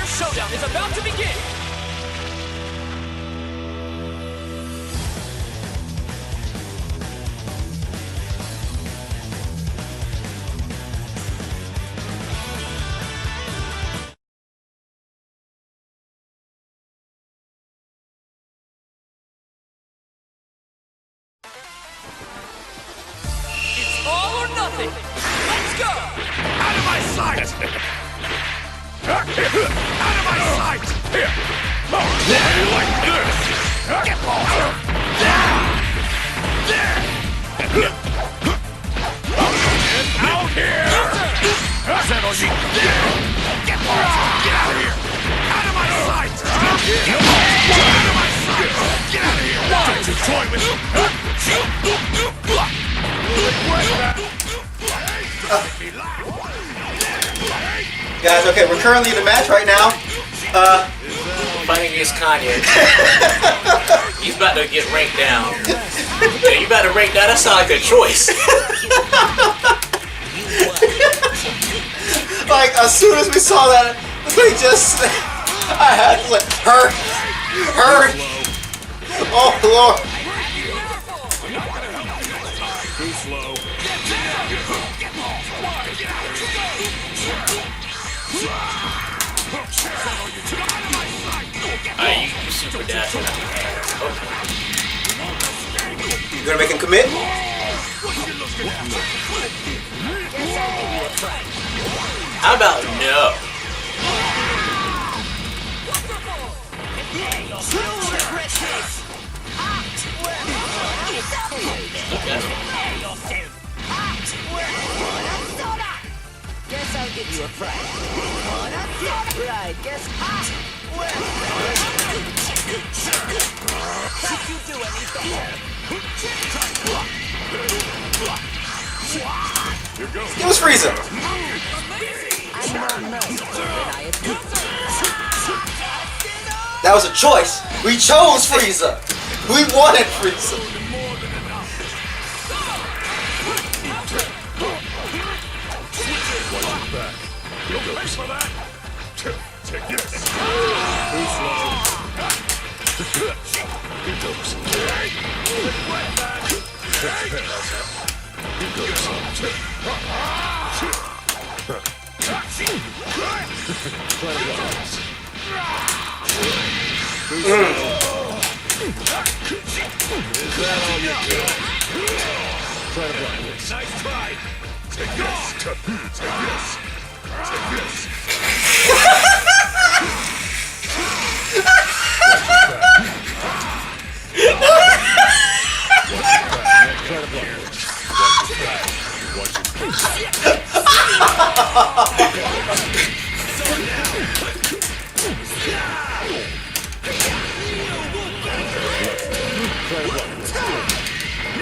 showdown is about to begin! It's all or nothing! Let's go! Out of my sight! Out of my sight! How do you like this? Get out here! Settle you! Get out of here! Out of my sight! Get out of my sight! Get out of here! Don't you toy with me! Guys, okay, we're currently in the match right now. Fighting against Kanye. He's about to get ranked down. Yeah, you about to rank down? That sounds like a choice. Like, as soon as we saw that, they just... I had to, like, hurry! Oh, Lord! Too slow. Alright, you super dash. Okay. You gonna make him commit? How about no? Guess I'll give you a fright. Right, guess Did you do anything? It was Frieza! I'm more merciful than I admit. That was a choice! We chose Frieza! We wanted Frieza! Take this. Too slow. Here goes. Nice try. Take this. Take this. Take this.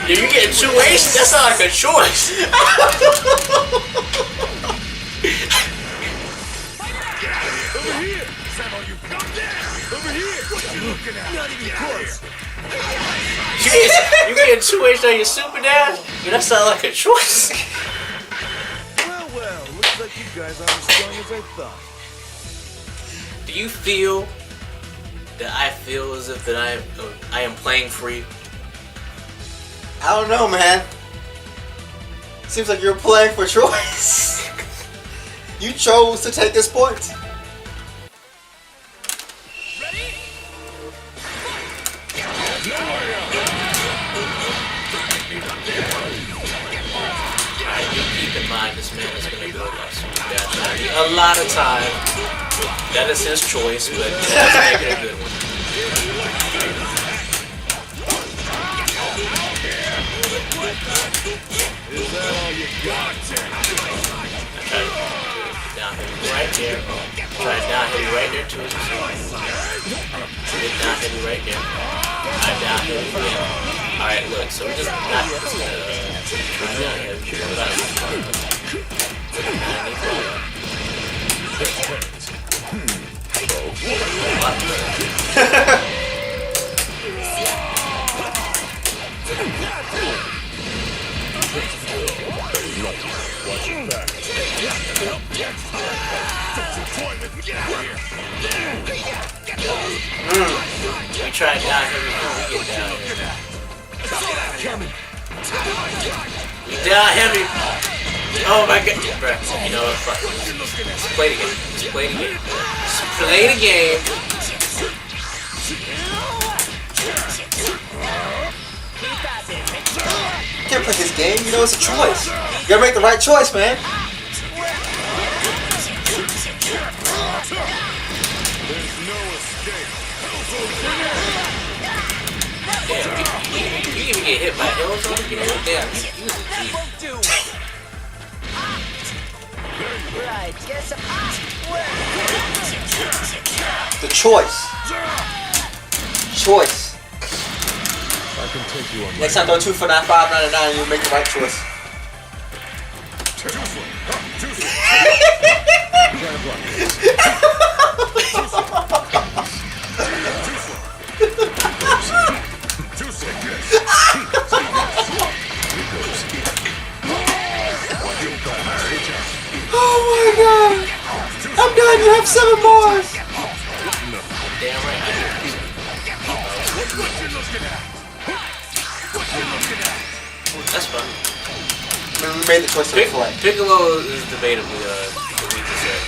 Dude, you getting 2 aces? That sounds like a choice. Over here! Over here! What you looking at? Not even close. You getting 2 aces on your super dash? Dude, that sounds like a choice. Well, looks like you guys aren't as strong as I thought. Do you feel that I feel as if that I am playing for you? I don't know, man. Seems like you're playing for choice. You chose to take this point. Alright, you keep in mind this man is gonna go by super dash. A lot of time. That is his choice, but let's make it a good one. Is that all you got? Down heavy right there. Try down heavy right there too. Get down heavy right there. Alright, down heavy again. Alright, look, so we just not just try down heavy. Watch your back. Get out of here. We try down here before we get down here. We down heavy. Oh my god. Bruh, you know what? Fuck. Let's play the game. Let's play the game. Let's play the game. You can't play this game, you know it's a choice. You gotta make the right choice, man. Damn, you even get hit by hills on the game? Damn, you was a G. Right, guess The choice. Choice. I can take you on Next time, throw 2 for $5.99 and you'll make the right choice. Oh my god! I'm done, you have 7 more! Damn right. That's fun. We made the choice to reflect. Piccolo is debatably the weakest set.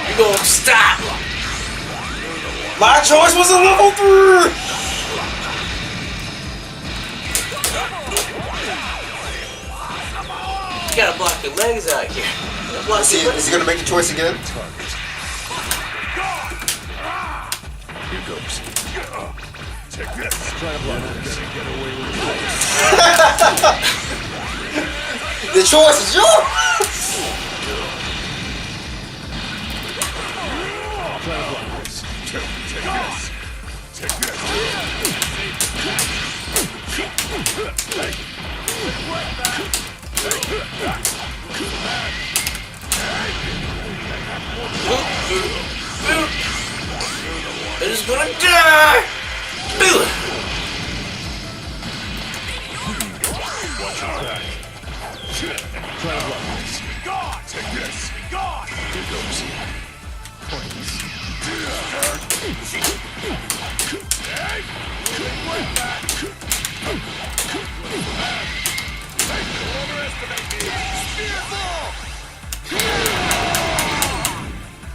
You go stop! My choice was a level 3! You gotta block your legs out here. Is he gonna make the choice again? Here goes. Take this. Try to block this. Get away with The choice is yours! Try to block this. Take this. Take this. They're just gonna die! Watch your back. Try to block this. God, take this. God. Here goes. Points.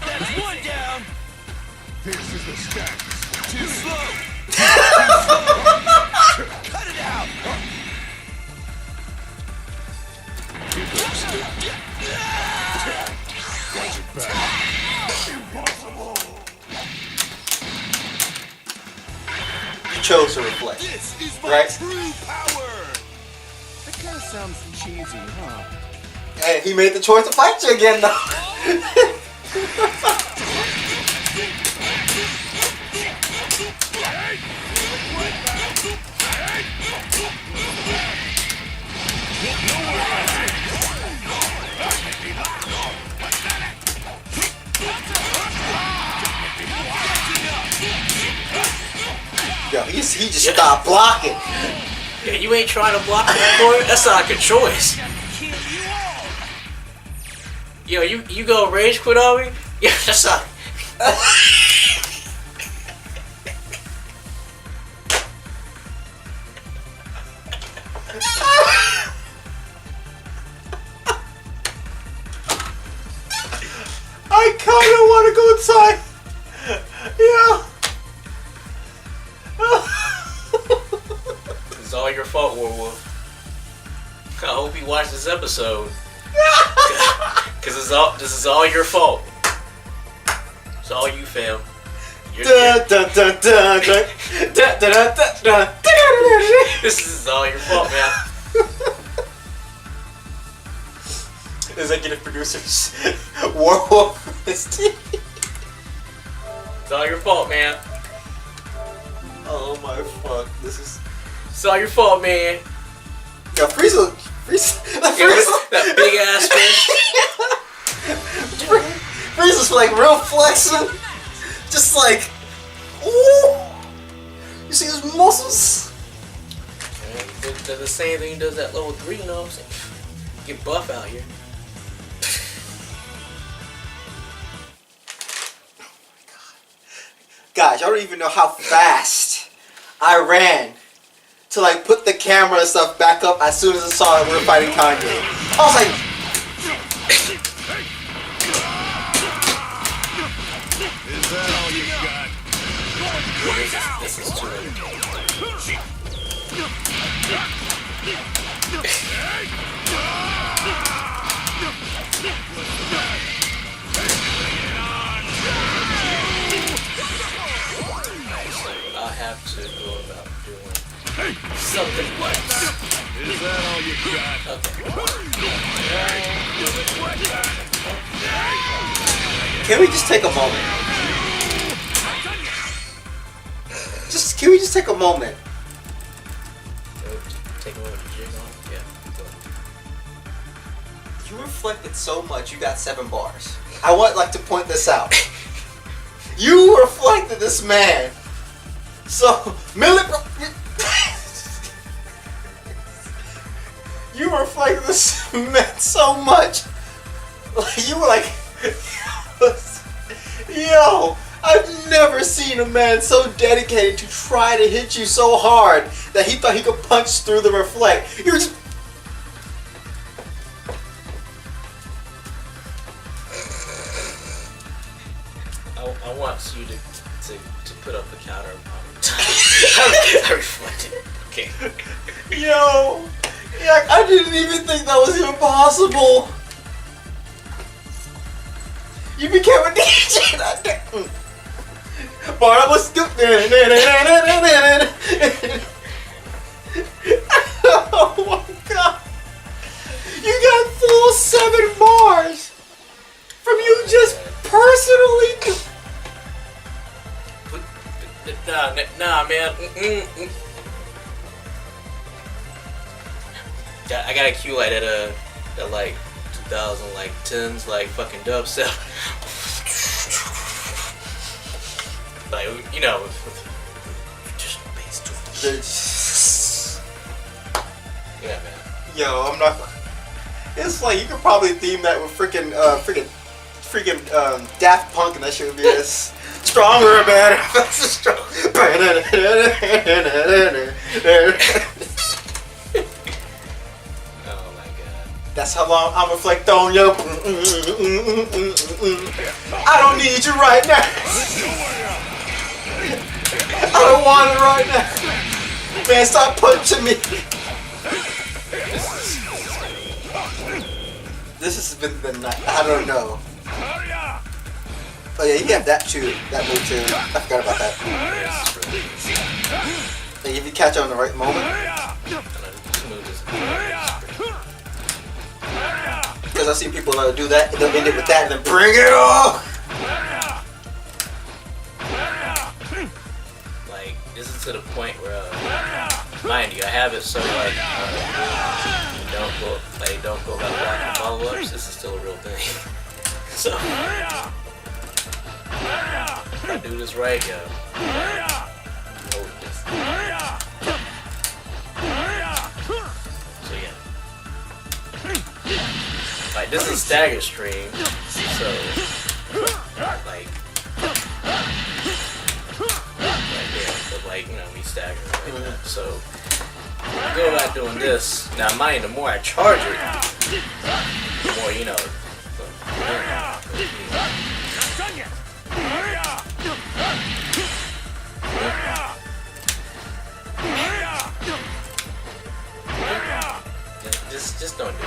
That's 1 down. This is the stack. Too slow. Cut it out. Here goes. Watch your back. Impossible. You chose to reflect. This is my Right. true power. That kind of sounds cheesy, huh? Hey, he made the choice to fight you again, though. Yo, he just stopped blocking. Yeah, you ain't trying to block that boy? That's not like a choice. Yo, you go rage quit on me? Yeah, that's not. I kinda wanna go inside. Yeah. It's all your fault, Warwolf. I hope you watch this episode. Cause this is all your fault. It's all you, fam. This is all your fault, man. Executive producers, Warwolf, his team. It's all your fault, man. Oh my fuck! It's all your fault, man. Yo, Frieza, That big ass fish. Frieza's like real flexing, just like, ooh. You see his muscles? Does the same thing does that level 3, you know what I'm saying? Get buff out here. gosh, I don't even know how fast I ran to like put the camera and stuff back up as soon as I saw that we were fighting Kanye. I was like, Is that all you got? This is too late. I'll have to go about doing something else. Is that all you got? can we just take a moment? Can we just take a moment? Take a moment to jig on? Yeah. Go. You reflected so much, you got 7 bars. I want like to point this out. You reflected this man. So, you reflected this man so much. Like, you were like, yo, I've never seen a man so dedicated to try to hit you so hard that he thought he could punch through the reflect. You were just. I want you to put up a counter. I reflected. Okay. Yo, yeah, I didn't even think that was even possible. You became a DJ. But I was stupid. Oh my god. You got full 7 bars from you just personally. Nah, man. I got a cue light at like 2010s like fucking dubstep. Like, you know, with traditional bass tools. Yeah, man. Yo, I'm not. It's like you could probably theme that with freaking Daft Punk, and that shit would be this stronger, better, faster, Oh my god. That's how long I'm reflect on you. I don't need you right now. I don't want it right now. Man, stop punching me. This has been the night. I don't know. Oh yeah, you have that too. That move too. I forgot about that. Like if you catch it on the right moment. Because I've seen people do that, and they'll end it with that, and then bring it on! Like, this is to the point where, mind you, I have it so like, don't go about blocking follow-ups. This is still a real thing. So, if I do this right, yo. Hold this. So yeah. Like, this is stagger stream, so like right there, but like, you know, we stagger like that. So go about doing this. Now mind, the more I charge it, the more, you know, just don't do it.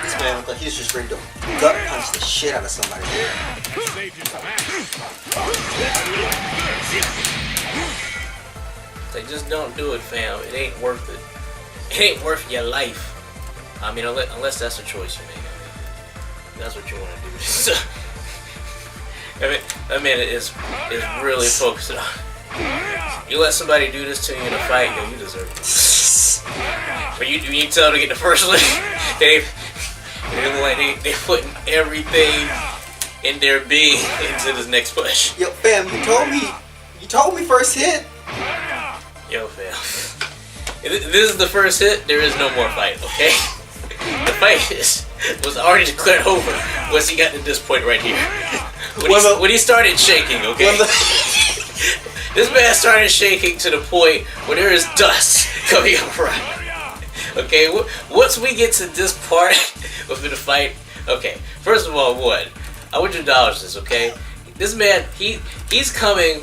This man looked like he was just ready to gut punch the shit out of somebody. Like, just don't do it, fam. It ain't worth it. It ain't worth your life. I mean, unless that's a choice you make. I mean, that's what you want to do. So, I mean, is really focused on. You let somebody do this to you in a fight, yo, you deserve it. But you tell them to get the first lick, they look like they putting everything in their being into this next push. Yo, fam, you told me first hit. Yo, fam. If this is the first hit, there is no more fight, okay? The fight was already declared over once he got to this point right here. when he started shaking, okay? This man started shaking to the point where there is dust coming up right. Okay, once we get to this part of the fight, okay, first of all, one, I want you to acknowledge this, okay? This man, he's coming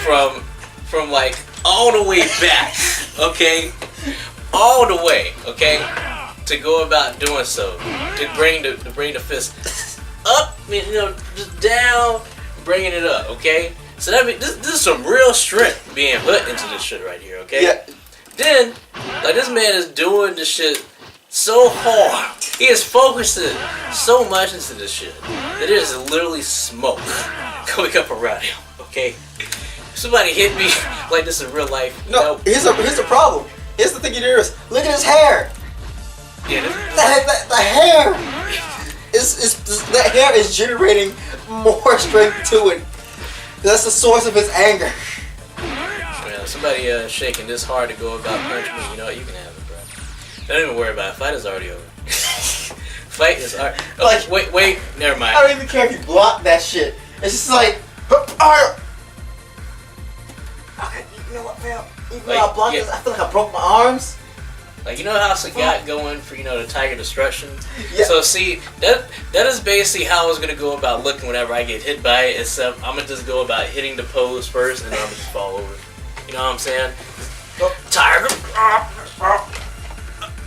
from like all the way back, okay? All the way, okay? To go about doing so, to bring the fist up, just down, bringing it up, okay? So that means this is some real strength being put into this shit right here, okay? Yeah. Then, like, this man is doing this shit so hard. He is focusing so much into this shit that there is literally smoke coming up around him, okay? If somebody hit me like this in real life, No, here's the problem. Here's the thing you do is, look at his hair. Yeah, The hair that hair is generating more strength to it. That's the source of his anger. man, somebody shaking this hard to go about punching me, you know what, you can have it, bro. Don't even worry about it. Fight is already over. Fight is already... Oh, Like- wait, never mind. I don't even care if you block that shit. It's just like, okay, you know what, man? Even though I blocked this, I feel like I broke my arms. Like, you know how Sagat going for, the Tiger Destruction? Yeah. So, see, that is basically how I was going to go about looking whenever I get hit by it, except I'm going to just go about hitting the pose first, and then I'm going to just fall over. You know what I'm saying? Tiger!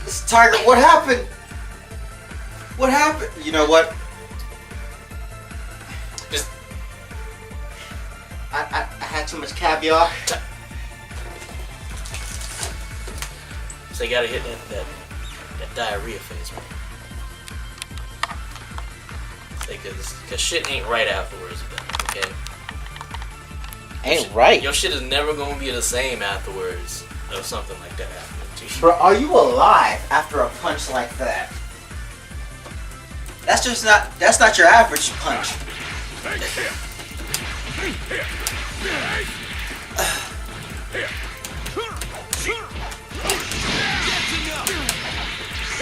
This Tiger, what happened? What happened? You know what? Just... I had too much caviar. So you gotta hit that diarrhea phase, man. Because shit ain't right afterwards, okay? Ain't right. Your shit is never gonna be the same afterwards of something like that happening to you. Bro, are you alive after a punch like that? That's not your average punch.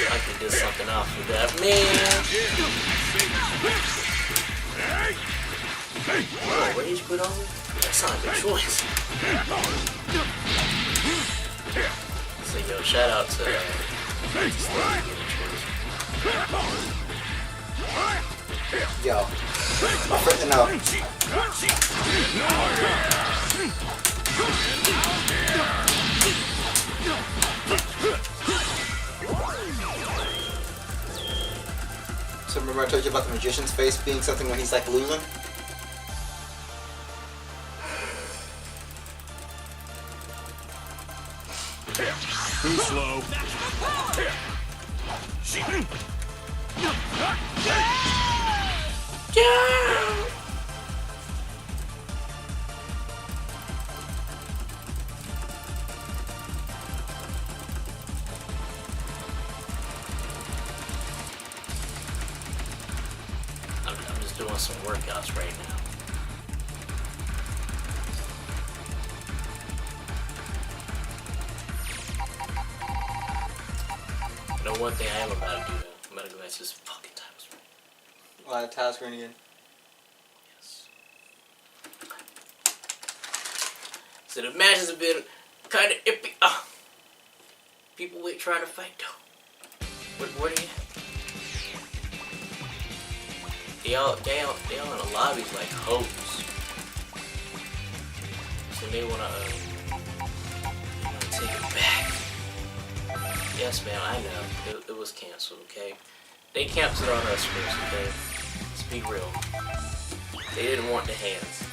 I could do something off with that, man. Oh, rage quit on me? That's not a good choice. So, yo, shout out to Yo, my freaking out. So remember I told you about the magician's face being something when he's like losing? Too slow. I'm just doing some workouts right now. You know one thing I am about to do though? I'm about to go back to this fucking time screen. Why the tile screen again? Yes. So the matches have been kind of iffy. People wait trying to fight though. Where they at? They all in the lobbies like hoes. So they wanna take it back. Yes, man, I know. It was canceled, okay? They canceled on us first, okay? Let's be real. They didn't want the hands.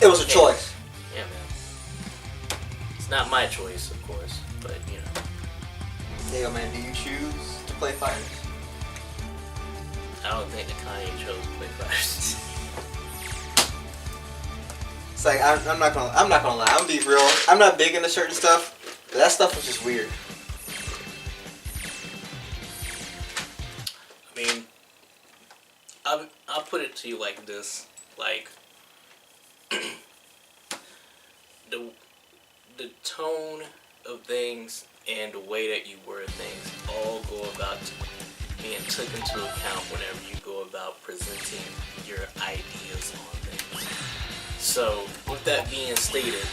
It was a choice. Yeah, man. It's not my choice, of course, but, you know. Yo, man, do you choose to play fighters? I don't think that Kanye chose to play fighters. It's like I'm not gonna lie. I'm gonna be real. I'm not big into certain stuff, but that stuff was just weird. I mean, I'll put it to you like this, like the tone of things and the way that you word things all go about being took into account whenever you go about presenting your ideas on things. So, with that being stated,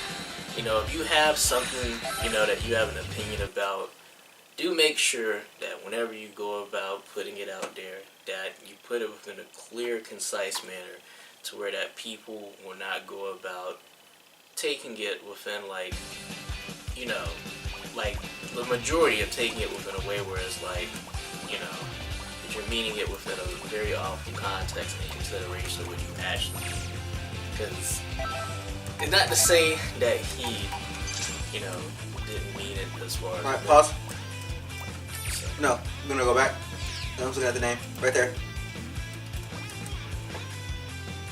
you know, if you have something, you know, that you have an opinion about, do make sure that whenever you go about putting it out there, that you put it within a clear, concise manner to where that people will not go about taking it within, like, you know, like the majority of taking it within a way where it's like, you know, that you're meaning it within a very awful context and consideration of what you actually mean. Because it's not to say that he, you know, didn't mean it as far as... Alright, pause. No, I'm gonna go back. I'm looking at the name. Right there.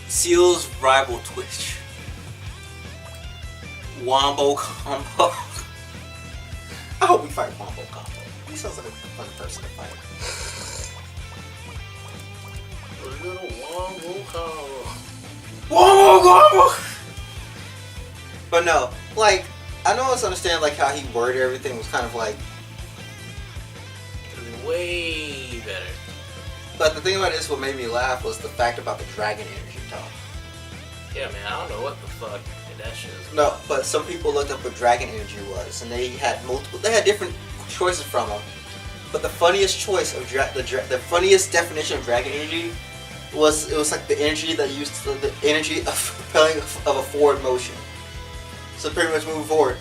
Seal's rival Twitch. Wombo Combo. I hope we fight Wombo Combo. He sounds like a fun person to fight. A little Wombo Combo. Wombo Combo! But no, like, I know it's understand like how he worded everything was kind of like way better. But the thing about this, what made me laugh was the fact about the dragon energy talk. Yeah, man, I don't know what the fuck that shit is. No, but some people looked up what dragon energy was, and they had different choices from them. But the funniest choice of the funniest definition of dragon energy was like the energy that used the energy of propelling of a forward motion. So pretty much moving forward.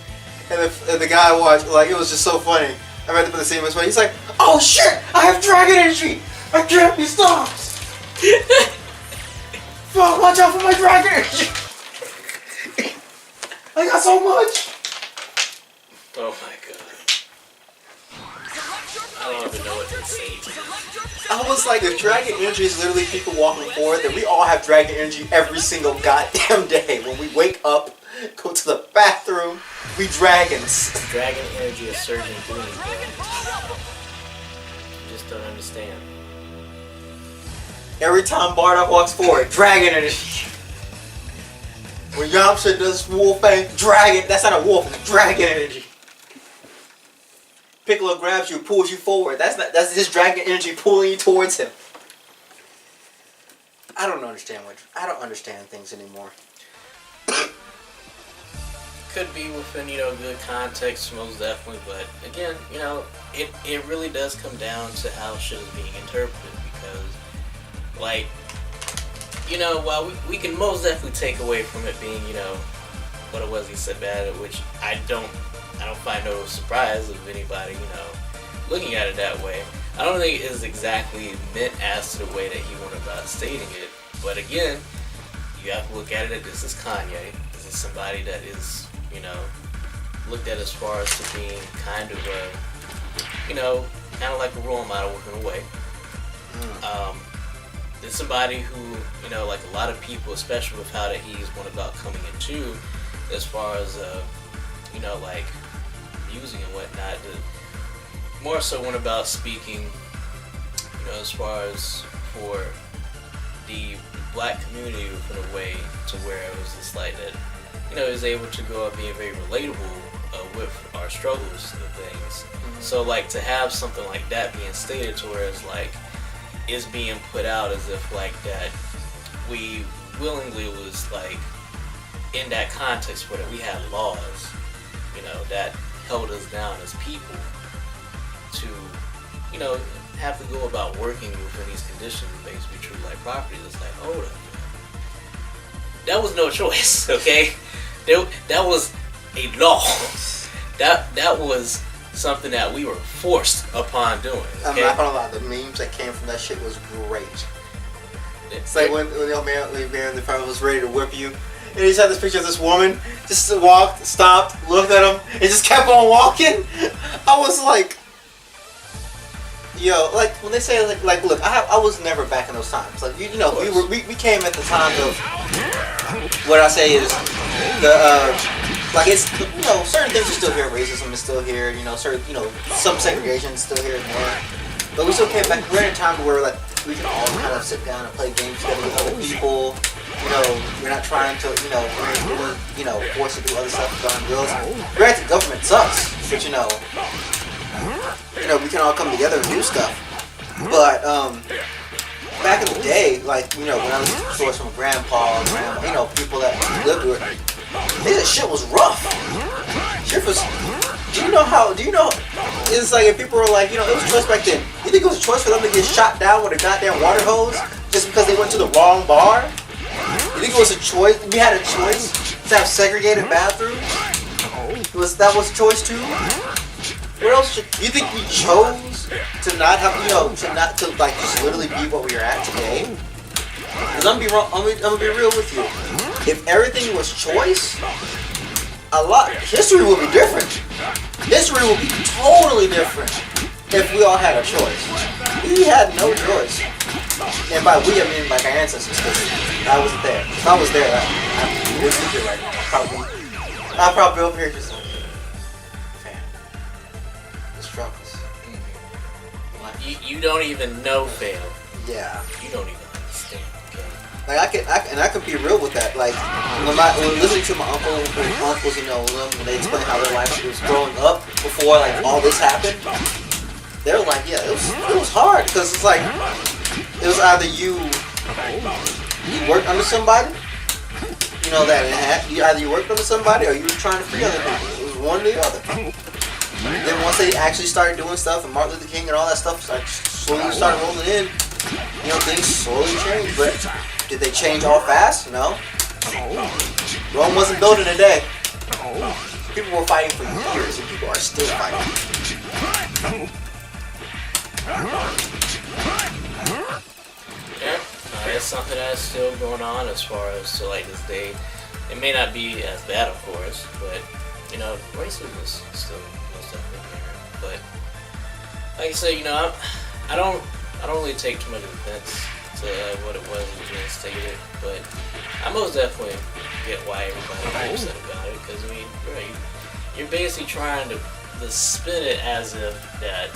And the guy watched, like, it was just so funny. I read the scene was funny. He's like, "Oh shit! I have dragon energy! I can't be stopped! Fuck! Watch out for my dragon energy! I got so much!" Oh my god. I don't even know what to say. I was like, if dragon energy is literally people walking forward, then we all have dragon energy every single goddamn day. When we wake up, go to the bathroom, we dragons. Dragon energy is surging through me, bro. You just don't understand. Every time Bardock walks forward, dragon energy. When Yamcha does wolf thing, dragon, that's not a wolf, it's dragon energy. Piccolo grabs you, pulls you forward. That's his dragon energy pulling you towards him. I don't understand things anymore. Could be within, you know, good context, most definitely, but again, you know, it really does come down to how shit is being interpreted, because, like, you know, while we can most definitely take away from it being, you know, what it was he said bad, which I don't find no surprise of anybody, you know, looking at it that way. I don't think it is exactly meant as to the way that he went about stating it, but again, you have to look at it as this is Kanye. This is somebody that is, you know, looked at as far as to being kind of a, you know, kind of like a role model in a way. It's somebody who, you know, like a lot of people, especially with how that he's went about coming into, as far as, you know, like music and whatnot, more so went about speaking, you know, as far as for the black community in a way to where it was just like that, you know, is able to go out being very relatable with our struggles and things. So like to have something like that being stated to where it's like is being put out as if like that we willingly was like in that context where we had laws, you know, that held us down as people to, you know, have to go about working within these conditions and things be true like property. It's like, hold up. That was no choice, okay? That was a law. That was something that we were forced upon doing. Okay? I'm not gonna lie, the memes that came from that shit was great. It's like when the old man the father was ready to whip you, and he just had this picture of this woman, just walked, stopped, looked at him, and just kept on walking. I was like, yo, like when they say like look, I was never back in those times. Like you know, we came at the time of what I say is the like it's, you know, certain things are still here. Racism is still here. You know, certain, you know, some segregation is still here and there. But we still came back. We're in a time where like we can all kind of sit down and play games together with other people. You know, we're not trying to, you know, force to do other stuff on wheels. Granted, government sucks, but you know, we can all come together and do stuff. But back in the day, like, you know, when I was stories from grandpa, you know, people that lived with it, they said shit was rough. Shit was. Do you know? It's like if people were like, you know, it was a choice back then. You think it was a choice for them to get shot down with a goddamn water hose just because they went to the wrong bar? You think it was a choice? We had a choice to have segregated bathrooms. That was a choice too. What else? You think we chose to not have, you know, to like just literally be what we are at today? Because I'm gonna be real with you. If everything was choice, history would be different. History would be totally different if we all had a choice. We had no choice. And by we, I mean like our ancestors, because I wasn't there. If I was there, I would be here right now. I'd probably be over here just like, man, the struggles. You don't even know fail. Yeah. You don't even understand. Okay? Like I can be real with that. Like when listening to my uncles, you know, when they explain how their life was growing up before like all this happened, they were like, yeah, it was hard because it's like it was either you worked under somebody, you know that either you worked under somebody or you were trying to free other people. It was one or the other. Then once they actually started doing stuff and Martin Luther King and all that stuff slowly started rolling in, you know, things slowly changed. But did they change all fast? No. Rome wasn't built in a day. People were fighting for years and people are still fighting. Yeah, that's something that's still going on as far as to like this day. It may not be as bad, of course, but you know, racism is still most definitely there. But like I say, you know, I don't really take too much offense to what it was being stated, but I most definitely get why everybody is upset about it. Because I mean, you're basically trying to spin it as if that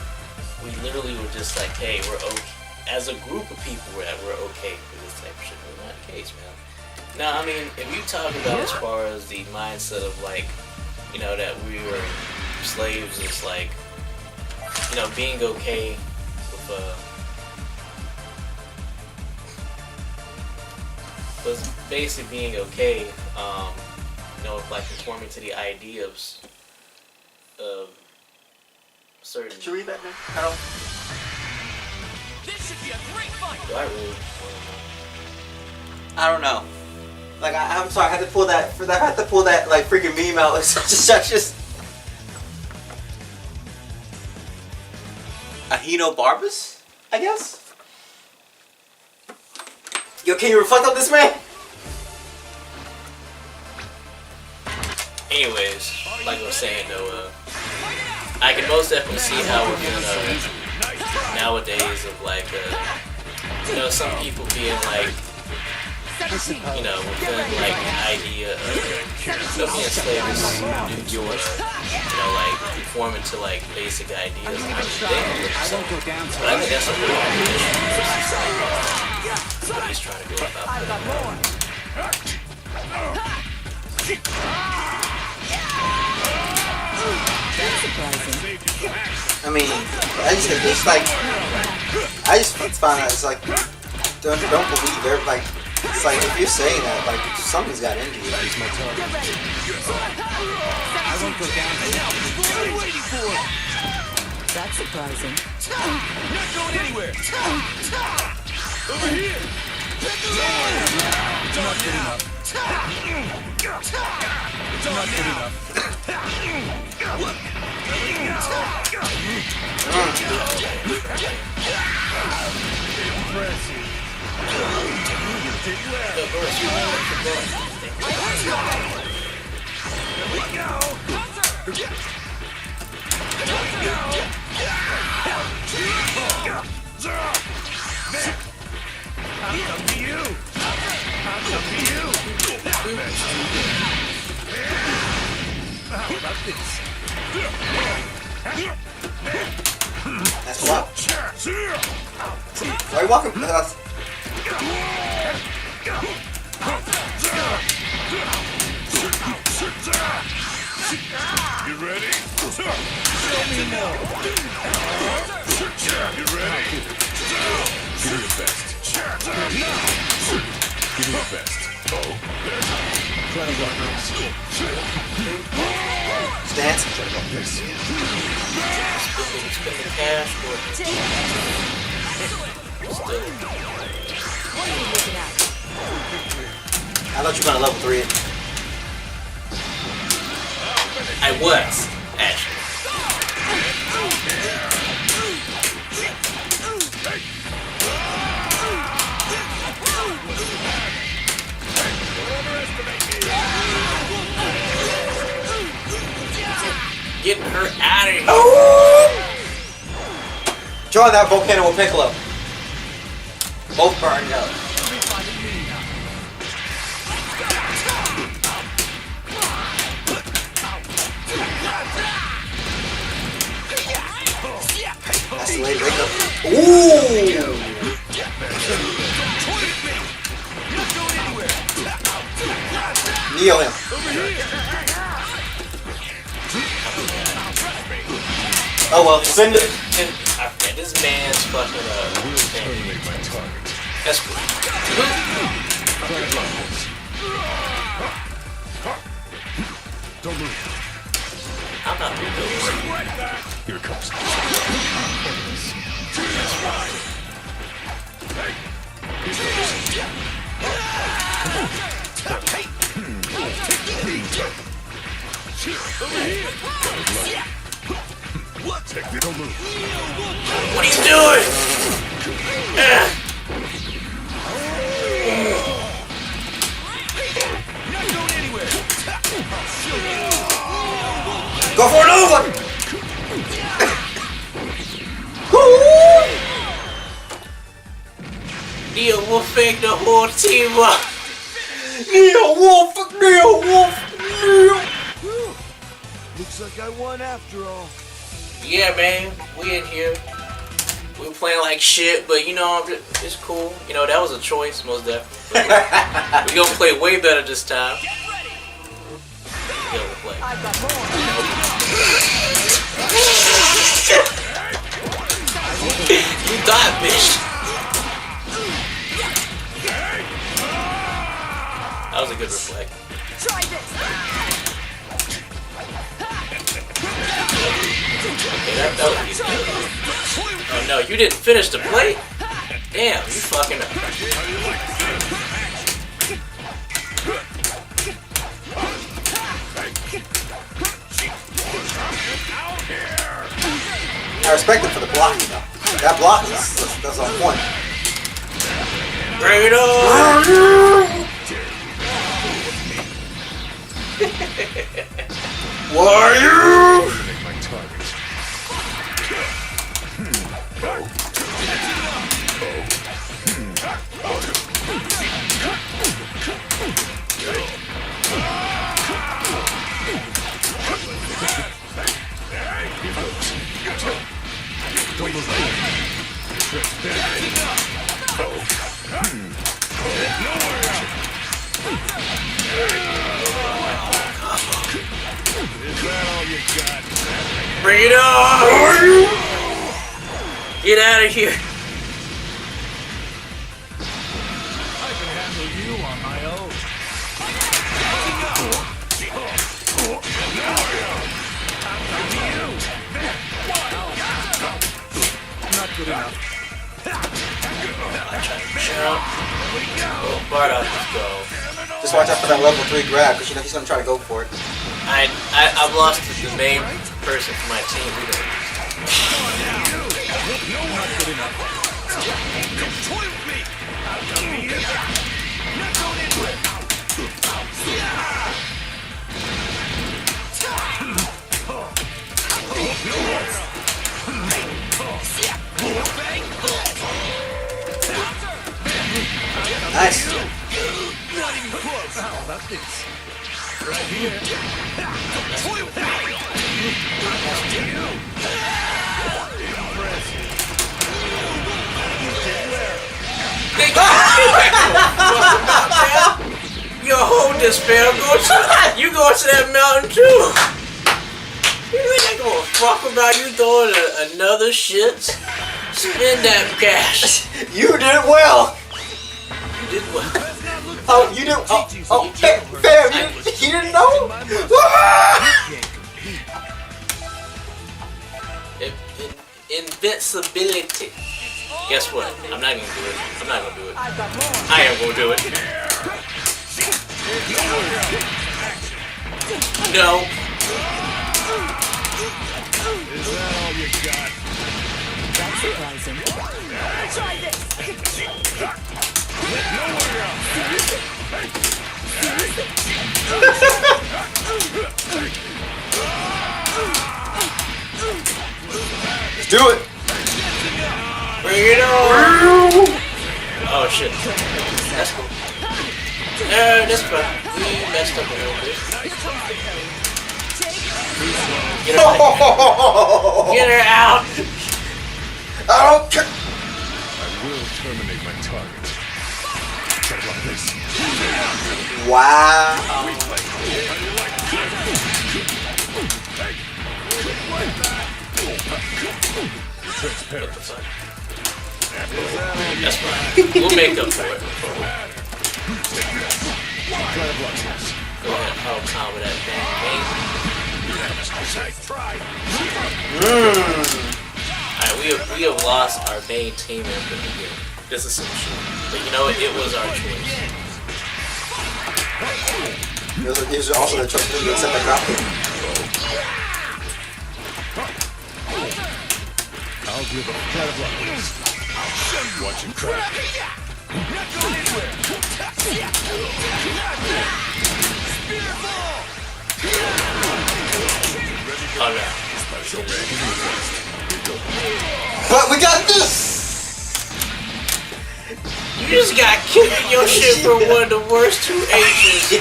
we literally were just like, hey, we're okay. As a group of people, we're okay with this type of shit. But not the case, man. Now, I mean, if you talk about as far as the mindset of like, you know, that we were slaves, is like, you know, being okay with was basically being okay, you know, like conforming to the idea of certain. Did you read that, man? I don't. This should be a great fight. Do I really? I don't know. Like I'm sorry, I had to pull that like freaking meme out. It's just Ahino Barbas, I guess. Yo, can you reflect on this, man? Anyways, like I was saying though, I can most definitely see how we're gonna nowadays of like, you know, some people being like, you know, within like the idea of being slaves due to, you know, like conforming to like basic ideas and everything. But I think that's a real issue. What he's trying to go about. I mean, I just find out it's like don't believe it. Like it's like if you're saying that, like something's got into you. I won't go down. That's surprising. Not going anywhere. Over here. It's not good enough. It's not good enough. That's wild. Why are you walking past us? You ready? Show me more. You ready? Do your best. can't! What about this? Spend the cash for still. What are you looking at? I thought you were gonna level 3 it. I was, actually. Getting her out of here. Oh! Join that volcano with Piccolo. Both burned up. That's the late wake up. Ooh! Neo him. Oh well, spend it. This man's fucking Terminate my target. that's cool. Don't move. I'm not doing those. Here it comes. Technical move. What are you doing? Go for another one! Neo will fake the whole team up. Neo Wolf! Neo Wolf! Neo! Looks like I won after all. Yeah, man, we in here. We playing like shit, but you know, it's cool. You know, that was a choice, most definitely. We gonna play way better this time. We'll play. I've got more. You died, bitch. That was a good reflect. Try this. Okay, that was easy. Oh no, you didn't finish the plate? Damn, you fucking up. I respect him for the blocking though. That block that's on point. Bring it on! What are you? Terminate my target. Don't move. Is that all you got? Bring it on! Get out of here! I can handle you on my own. Not good enough. I try to jump. Oh, Bardock, let's go. Just watch out for that level 3 grab, because you know he's gonna try to go for it. I've lost the main person for my team. Not good enough. Nice. Not even close. How about this? Right here. Yo, hold this, fam. You go to that mountain too. You think I give a fuck about you throwing another shit? Spend that cash. You did well. You did well. Oh, you did. Oh, fam, you didn't know? invincibility. Guess what? I'm not gonna do it. I'm not gonna do it. I am gonna do it. No. Is that all you got? That's surprising. Try this. Let's do it. Bring it on. Oh shit. That's cool. That's fine. We messed up a little bit. Get her, get her out. I don't care. I will terminate my target. Check out this. Wow. Transparent. That's fine. We'll make up for it. Go ahead, hold on with that bang. Alright, we have lost our main team member again. This is some shit. But you know what? It was our choice. These are also the choices to accept the drop. I'll give a cat of luck. Watch him crack. Oh no. But we got this! You just got killed in your shit from one of the worst 2 H's.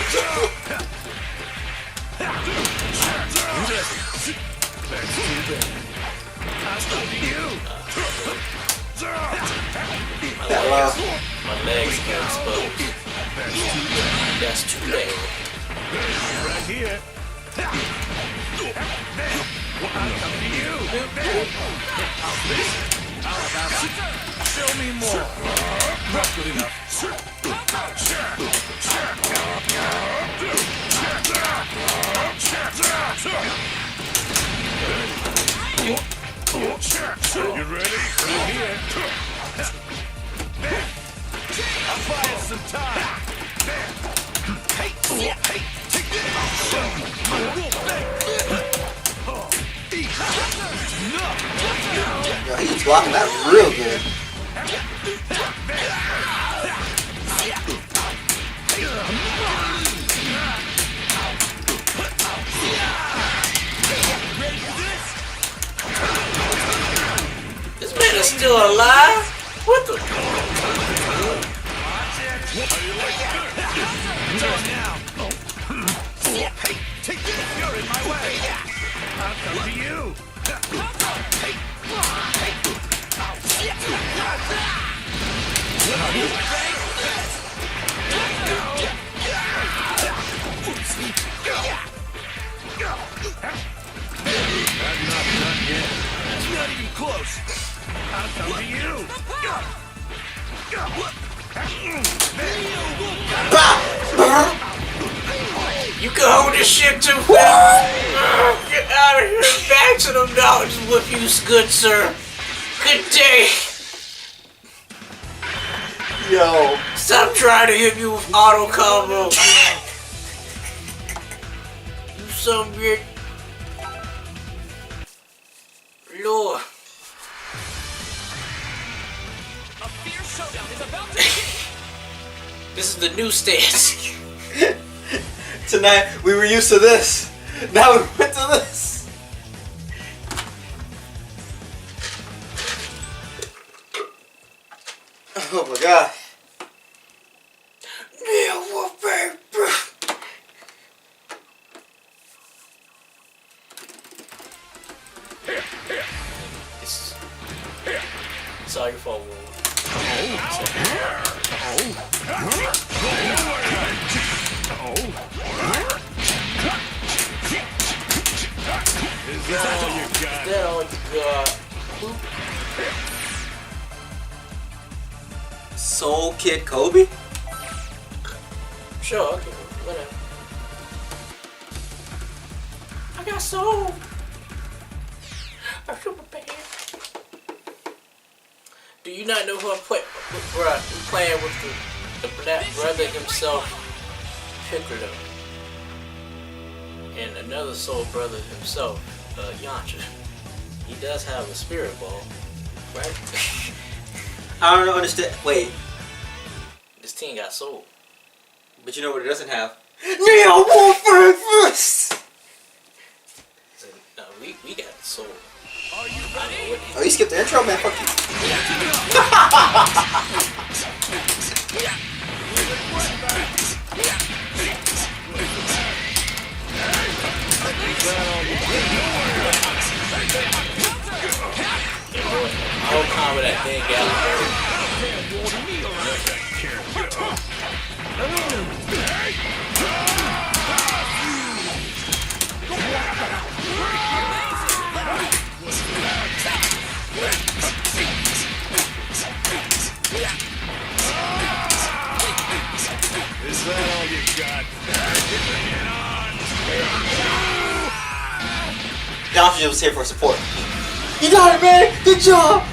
My legs got exposed. That's too late. Right here. Show me more. Not good enough. You ready? Right here. I'll buy us some time. Yo, he's blocking that real good. This man is still alive? What the? Take this! You're in my way! I'll come to you! I'm not done yet. It's not even close! I'll come to you! You can hold this shit too fast. Get out of here. Back to them dollars with you, good sir. Good day. Yo. Stop trying to hit me with auto combo. You some bitch. Lord. A fierce showdown is about to This is the new stance. Tonight, we were used to this. Now we went to this. Oh my god. It's all your fault, Warwolf. Is that all you got? That all you got? Soul Kid Kobe? Sure, okay, whatever. I got soul. I'm super bad. Do you not know who I'm playing? We're playing with the brother himself, Piccolo, and another soul brother himself, Yamcha. He does have a spirit ball, right? I don't understand. Wait, This team got soul. but you know what it doesn't have? Neo Wolf! So, no, we got soul. Oh, you skipped the intro, man. Fuck you. Whole combo that thing got. Is that all you got? Yamcha was here for support. You got it, man! Good job!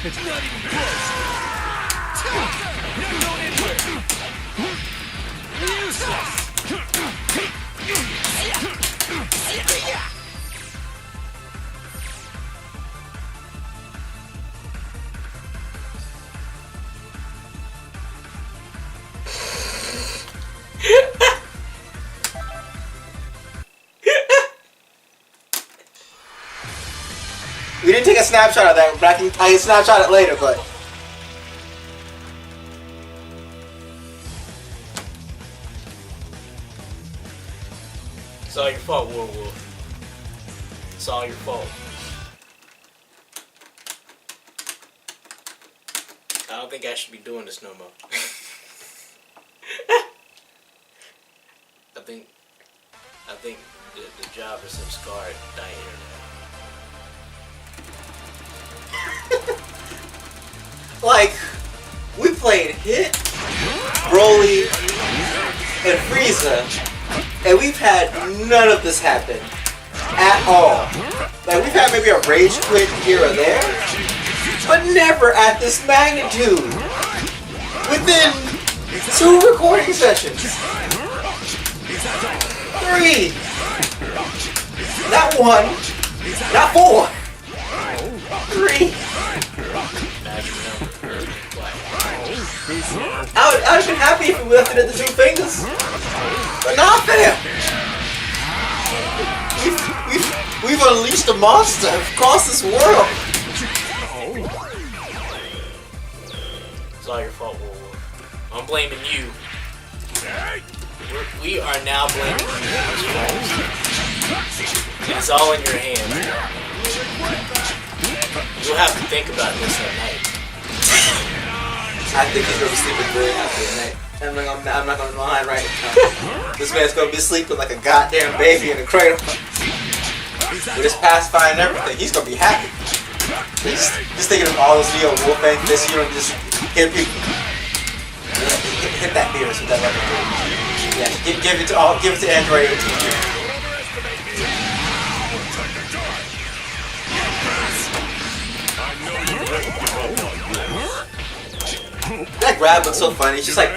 It's not even close. Not going anywhere. Useless. We didn't take a snapshot of that, but I can snapshot it later, but... It's all your fault, Warwolf. It's all your fault. I don't think I should be doing this no more. I think the job is some scarred Diana. Like, we played Hit, Broly, and Frieza, and we've had none of this happen at all. Like, we've had maybe a rage quit here or there, but never at this magnitude. Within 2 recording sessions. 3. Not 1. Not 4. 3. I'd have been happy if we left it at the 2 fingers. But not fair. We've unleashed a monster across this world. It's all your fault, Warwolf. I'm blaming you. We are now blaming you. It's all in your hands. You'll have to think about this at night. I think he's gonna be sleeping very happy at night. I'm not gonna lie right now. This man's gonna be sleeping like a goddamn baby in a cradle. With his pacifying and everything, he's gonna be happy. Just thinking of all those Neo Wolf things, this you know, just hit people. Hit that Beerus with that weapon. Yeah, give it to Android 18. That grab looks so funny. It's just like.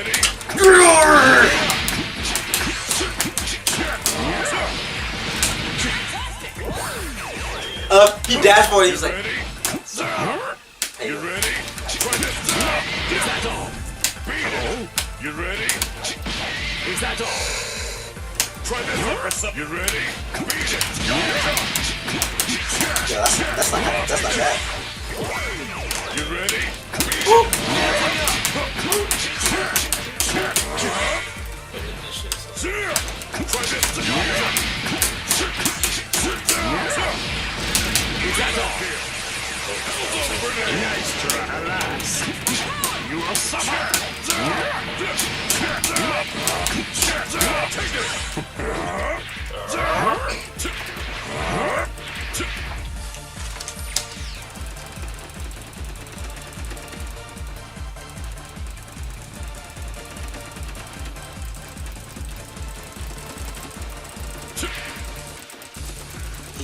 He dashed forward. He was like. Hey, You ready? Is that all? You ready? Is that all? Try this up. You ready? yeah, that's not bad. You ready? Try this. Is that all? Nice try, alas. You will suffer. Take it.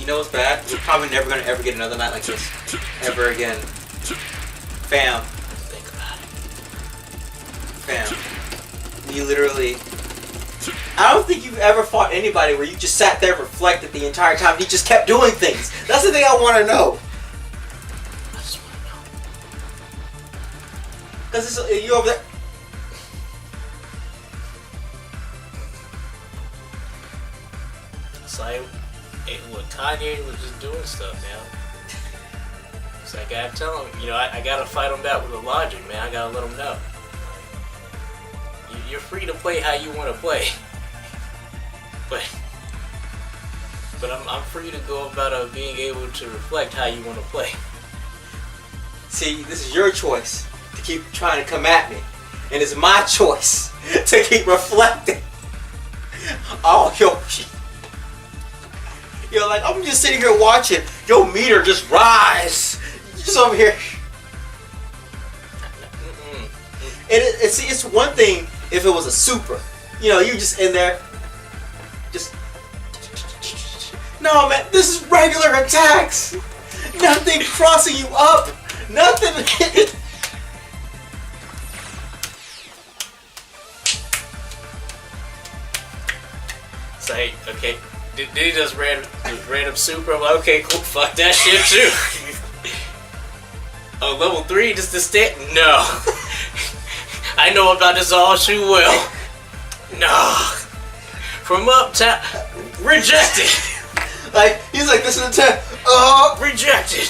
know what's bad? We're probably never gonna ever get another night like this. Ever again. Fam. Think about it. Fam. You literally... I don't think you've ever fought anybody where you just sat there and reflected the entire time and he just kept doing things. That's the thing I want to know. I just want to know. Because you over there... It's like, look, Kanye was just doing stuff, man. So I gotta tell him, I gotta fight him back with the logic, man. I gotta let him know. You're free to play how you want to play. But I'm free to go about being able to reflect how you want to play. See, this is your choice to keep trying to come at me. And it's my choice to keep reflecting. Oh, yo, like, I'm just sitting here watching your meter just rise. You're just over here. And see, it's one thing if it was a super. You just in there. Just... No, man, this is regular attacks. Nothing crossing you up. Nothing. Say, okay, did he just random super? I'm like, okay, cool, fuck that shit too. Oh, level 3, just the stat? No. I know about this all too well. No. From up top, rejected. Like, he's like, this is a 10. Rejected.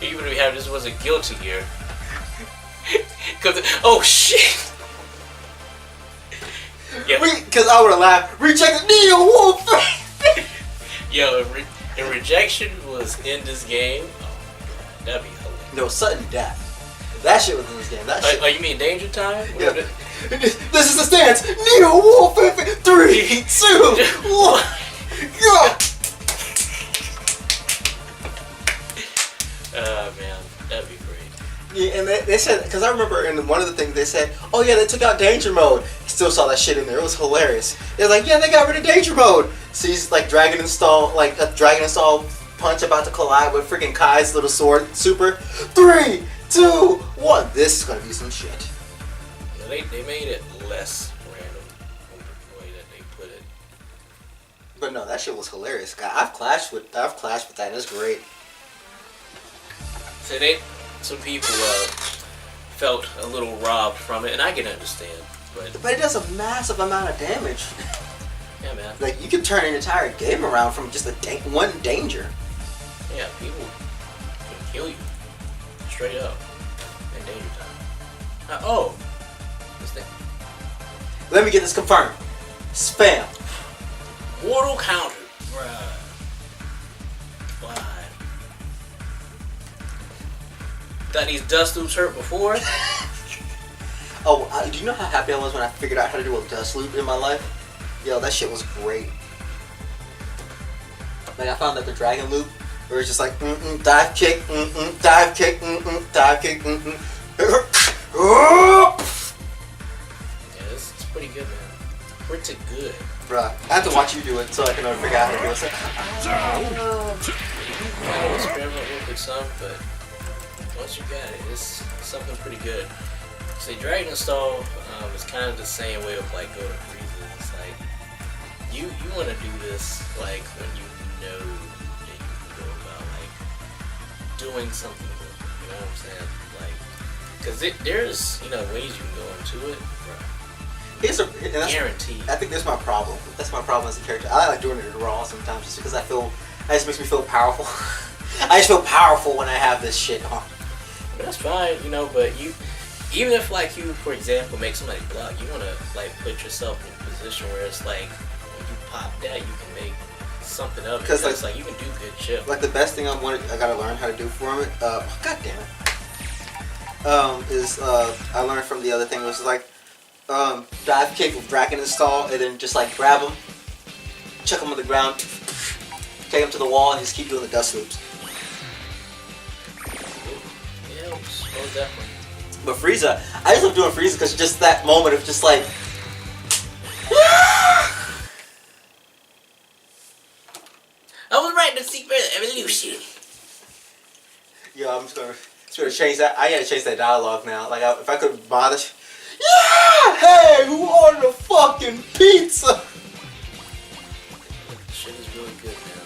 Even if we have this was a guilty gear. Oh shit. Yeah. Because I would have laughed. Rejected Neo Wolf. Yo, if rejection was in this game, oh my god, that'd be hilarious. No, sudden death. That shit was in this game. That shit. Oh, you mean Danger Time? Yeah. This is the stance. Neo Wolf. 3, 2, 1. Go. Man, that'd be great. Yeah, and they said, because I remember in one of the things they said, oh yeah, they took out danger mode. Still saw that shit in there. It was hilarious. They're like, yeah, they got rid of danger mode. So he's like Dragon Install punch about to collide with freaking Kai's little sword super. 3, 2, 1. This is gonna be some shit. Yeah, they made it less random the way that they put it. But no, that shit was hilarious. God, I've clashed with that. And it's great. So some people felt a little robbed from it, and I can understand. But it does a massive amount of damage. Yeah, man. Like, you can turn an entire game around from just one danger. Yeah, people can kill you straight up in danger time. This thing. Let me get this confirmed. Spam. Mortal counter. Bruh. Why? Thought these dust loops hurt before? Oh, do you know how happy I was when I figured out how to do a dust loop in my life? Yo, that shit was great. Like, I found that the dragon loop, where it's just like, dive kick, dive kick, dive kick, Yeah, it's pretty good, man. Pretty good. Bruh, I have to watch you do it so I can figure out how to do it. I know experiment with some, but once you got it, it's something pretty good. See, Dragon Install is kind of the same way of like go to Frieza. It's like you want to do this like when you know that you can go about like doing something with it. You know what I'm saying? Like, cause there's ways you can go into it. Guaranteed. I think that's my problem. That's my problem as a character. I like doing it raw sometimes just because it just makes me feel powerful. I just feel powerful when I have this shit on. But that's fine, but even if like you, for example, make somebody block, you want to like put yourself in a position where it's like when you pop that, you can make something of it. Because like you can do good shit. Like the best thing I gotta learn how to do for it. God damn it. I learned from the other thing was like dive kick with Dragon Install and then just like grab them, chuck them on the ground, take them to the wall, and just keep doing the dust loops. Yeah, most definitely. But Frieza, I just love doing Frieza because just that moment of just like, the secret evolution. Yo, I'm just gonna change that. I gotta change that dialogue now. Like, if I could bother. Yeah! Hey, who ordered a fucking pizza? Shit is really good now.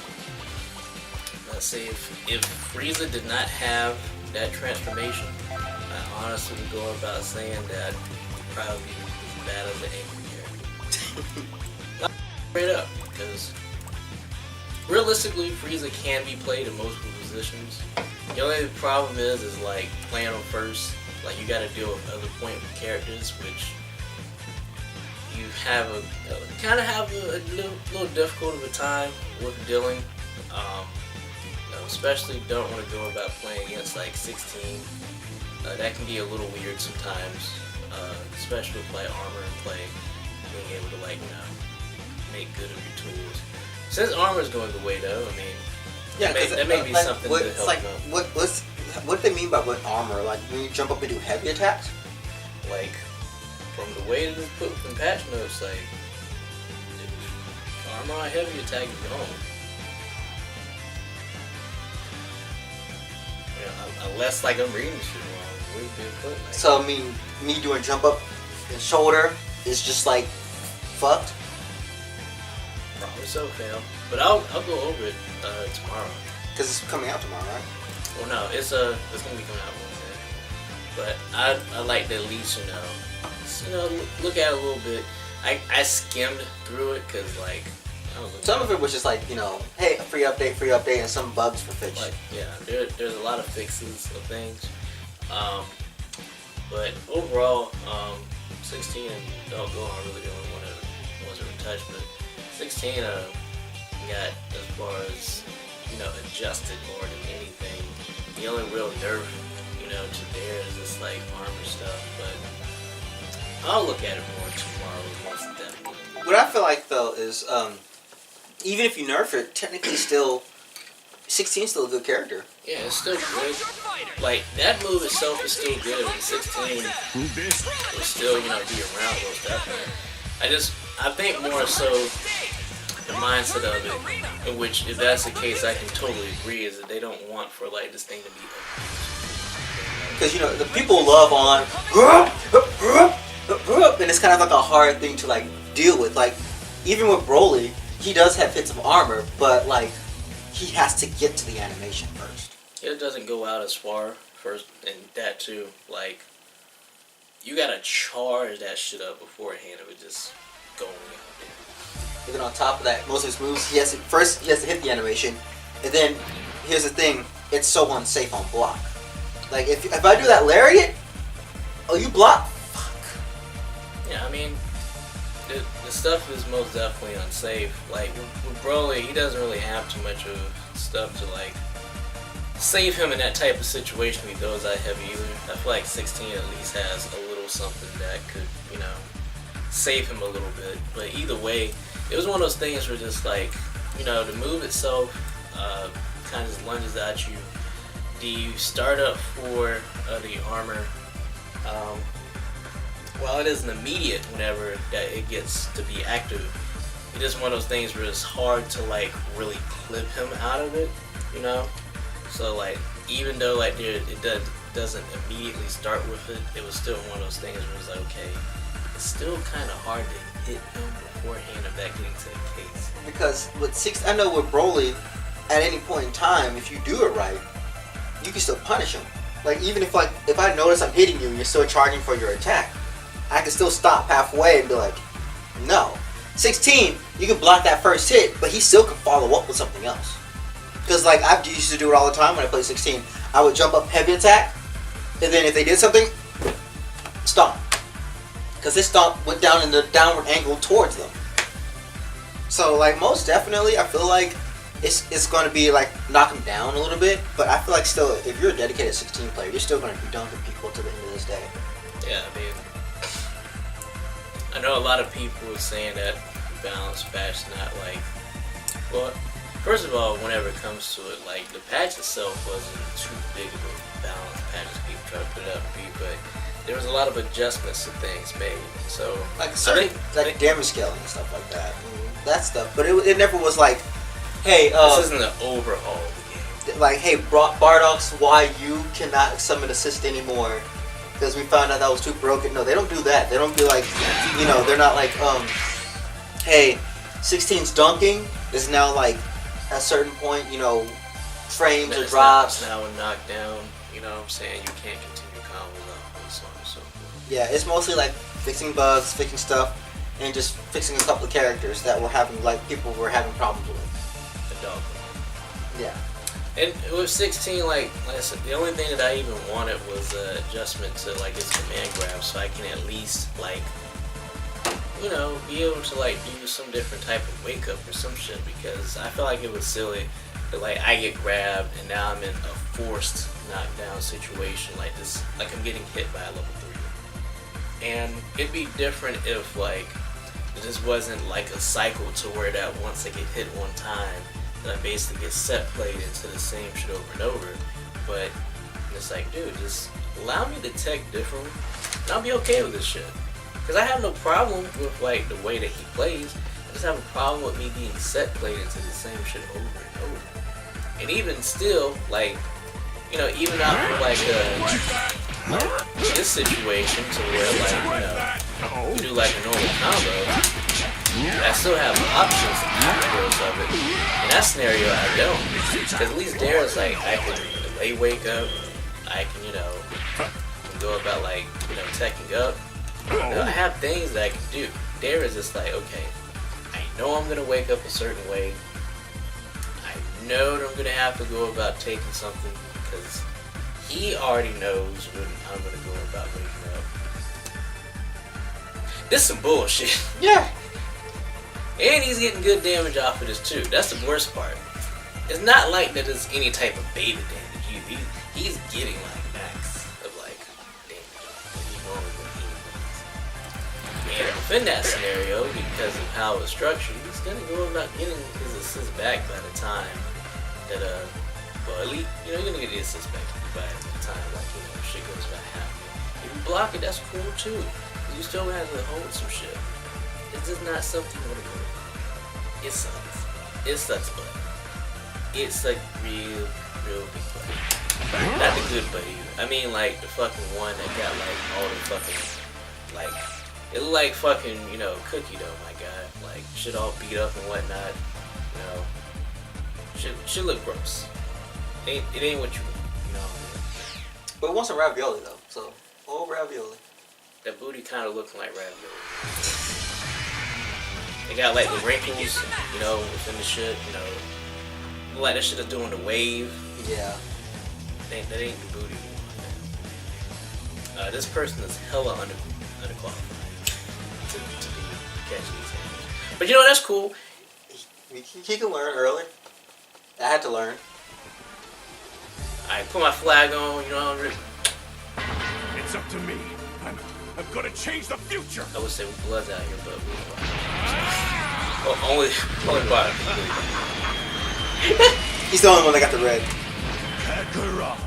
Let's see, if Frieza did not have that transformation, I honestly would go about saying that he'd probably be as bad as the angry character. Straight up, because realistically, Frieza can be played in multiple positions. The only problem is like playing him first. Like, you got to deal with other point characters, which you have kind of have a little difficult of a time with dealing. Especially don't want to go about playing against like 16. That can be a little weird sometimes, especially with play armor and play being able to like make good of your tools. Since armor is going away though, I mean, yeah, that may be like, something what, to help like, them. what do they mean by what armor? Like, when you jump up and do heavy attacks? Like, from the way it is put in patch notes, like, armor on heavy attack is gone. Unless, like, I'm reading shit wrong. What would be put, like, So, I mean, me doing jump up and shoulder is just like fucked? probably so, fam. But I'll go over it tomorrow. Because it's coming out tomorrow, right? Well, no, it's gonna be coming out Wednesday. But I like to at least look at it a little bit. I skimmed through it because like I don't know. Some of it was just like, hey, free update, and some bugs for fix. Like, yeah, there's a lot of fixes of things. But overall, 16 and Don't Go on really the only one that wasn't retouched. But 16 got as far as adjusted more than anything. The only real nerf to there is this like armor stuff. But I'll look at it more tomorrow. Most definitely. What I feel like though is, even if you nerf it, technically still 16 is still a good character. Yeah, it's still good. Like, that move itself is still good, and 16 will still, be around most definitely. I think more so the mindset of it, in which, if that's the case, I can totally agree, is that they don't want for, like, this thing to be Because, the people love on, and it's kind of like a hard thing to, like, deal with. Like, even with Broly, he does have hits of armor, but, like, he has to get to the animation first. It doesn't go out as far first, and that too. Like, you gotta charge that shit up beforehand of it just going out there. And then on top of that, most of his moves, he has to hit the animation, and then here's the thing: it's so unsafe on block. Like if I do that lariat, you block. Fuck. Yeah, I mean, the stuff is most definitely unsafe. Like with Broly, he doesn't really have too much of stuff to like save him in that type of situation he throws out heavy either. I feel like 16 at least has a little something that could, save him a little bit. But either way, it was one of those things where just like, the move itself kind of just lunges at you. The startup for the armor, while it isn't immediate whenever that it gets to be active, it is one of those things where it's hard to like really clip him out of it, So like, even though like it doesn't immediately start with it, it was still one of those things where it's like, okay, it's still kind of hard to hit him beforehand of that getting to the case. Because I know with Broly, at any point in time, if you do it right, you can still punish him. Like even if I notice I'm hitting you and you're still charging for your attack, I can still stop halfway and be like, no. 16, you can block that first hit, but he still can follow up with something else. Because like I used to do it all the time when I played 16. I would jump up heavy attack, and then if they did something, stomp. Because this stomp went down in the downward angle towards them. So like most definitely, I feel like it's going to be like knock them down a little bit. But I feel like still, if you're a dedicated 16 player, you're still going to be dunking people to the end of this day. Yeah, I mean, I know a lot of people are saying that balance patch not like, well, first of all, whenever it comes to it, like the patch itself wasn't too big of a balance patch as people try to put it up to be, but there was a lot of adjustments to things made. So like certain like damage scaling and stuff like that. That stuff, but it never was like Hey, This isn't an overhaul of the game. like, hey, Bardock's why you cannot summon assist anymore. Because we found out that was too broken. No, they don't do that. They don't be like, you know, they're not like, hey, 16's dunking is now like, at a certain point, you know, frames or drops. Now a knockdown, you know what I'm saying? You can't continue combos up and so on and so forth. Yeah, it's mostly like fixing bugs, fixing stuff, and just fixing a couple of characters that were having, like, people were having problems with. The dog. Yeah. And with 16, like I said, the only thing that I even wanted was an adjustment to like its command grab, so I can at least like, you know, be able to like do some different type of wake up or some shit, because I feel like it was silly that like I get grabbed and now I'm in a forced knockdown situation like this, like I'm getting hit by a level 3. And it'd be different if like this wasn't like a cycle to where that once I get hit one time, that I basically get set played into the same shit over and over. But it's like, dude, just allow me to tech differently, and I'll be okay with this shit. Because I have no problem with like the way that he plays. I just have a problem with me being set played into the same shit over and over. And even still, like, you know, even out of like this situation to where like, you know, you do like a normal combo, I still have options afterwards of it. In that scenario, I don't. Because at least there is like, I can delay wake up, I can, you know, go about like, you know, teching up. You know, I have things that I can do. There is just like, okay, I know I'm going to wake up a certain way. I know that I'm going to have to go about taking something because he already knows when I'm going to go about waking up. This is some bullshit. Yeah. And he's getting good damage off of this too. That's the worst part. It's not like that there's any type of beta damage. He's getting like max of like damage that he normally would need. And within that scenario, because of how it's structured, he's gonna go about getting his assist back by the time that well, at least, you know, you're gonna get the assist back by the time like, you know, shit goes about happening. If you block it, that's cool too. You still have to hold some shit. It's just not something you want to do. It sucks. It sucks, but it's like real big butt. Not the good butt either. I mean, like the fucking one that got like all the fucking like it looked like fucking, you know, cookie dough. My god, like shit all beat up and whatnot. You know, shit look gross. It ain't what you want. You know what I mean? But it wasn't ravioli though, so ravioli. That booty kind of looking like ravioli. They got like the wrinkles, you know, within the shit, you know. Like that shit is doing the wave. Yeah. That ain't the booty. This person is hella underqualified to be catching these things. But you know, that's cool. He can learn early. I had to learn. I put my flag on, you know. It's up to me. I'm gonna change the future. I would say we bloods out here, but we only bottom. He's the only one that got the red. Kakarot,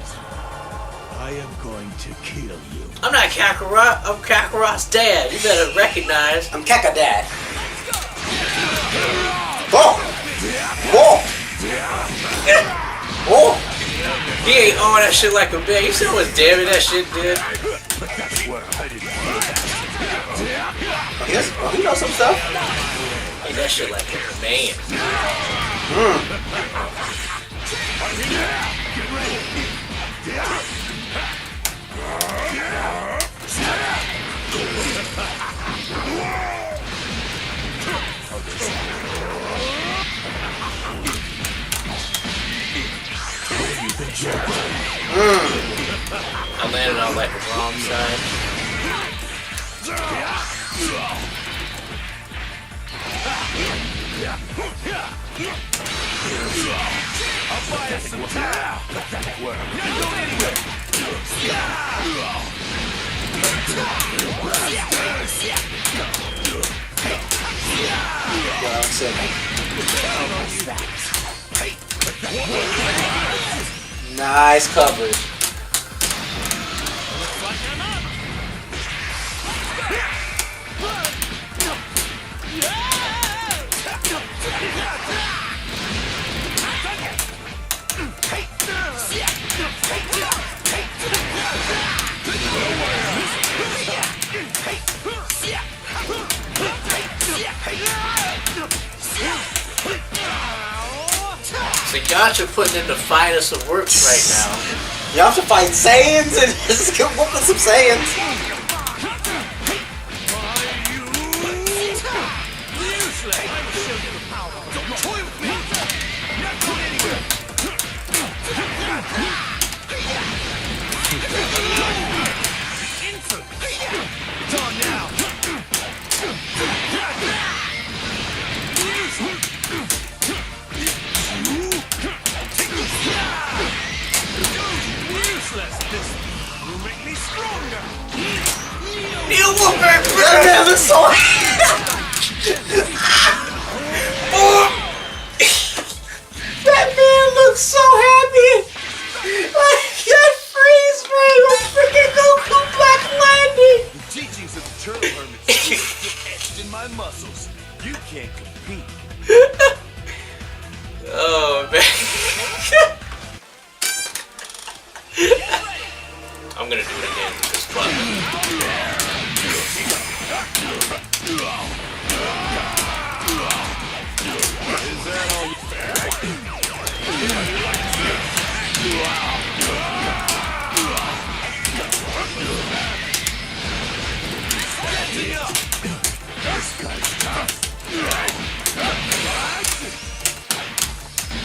I am going to kill you. I'm not Kakarot. I'm Kakarot's dad. You better recognize. I'm Kakadad. Oh! Oh! Oh! He ain't on that shit like a bitch. You see how much damage that shit did? That's where I didn't He knows some stuff. Hey, that shit like a man. I landed on like the wrong side. I'll buy us some time. Pathetic work. You're not going anywhere. Yeah, I'm sick. Nice coverage. So Yasha putting in the finest of works right now. Y'all should fight Saiyans and just get whooping some Saiyans. That man looks so That man looks so happy. Like that freeze frame of freaking Goku Black Landing. The teachings of the turtle hermit still etched in my muscles. You can't compete. Oh man. I'm gonna do it again. Just fun.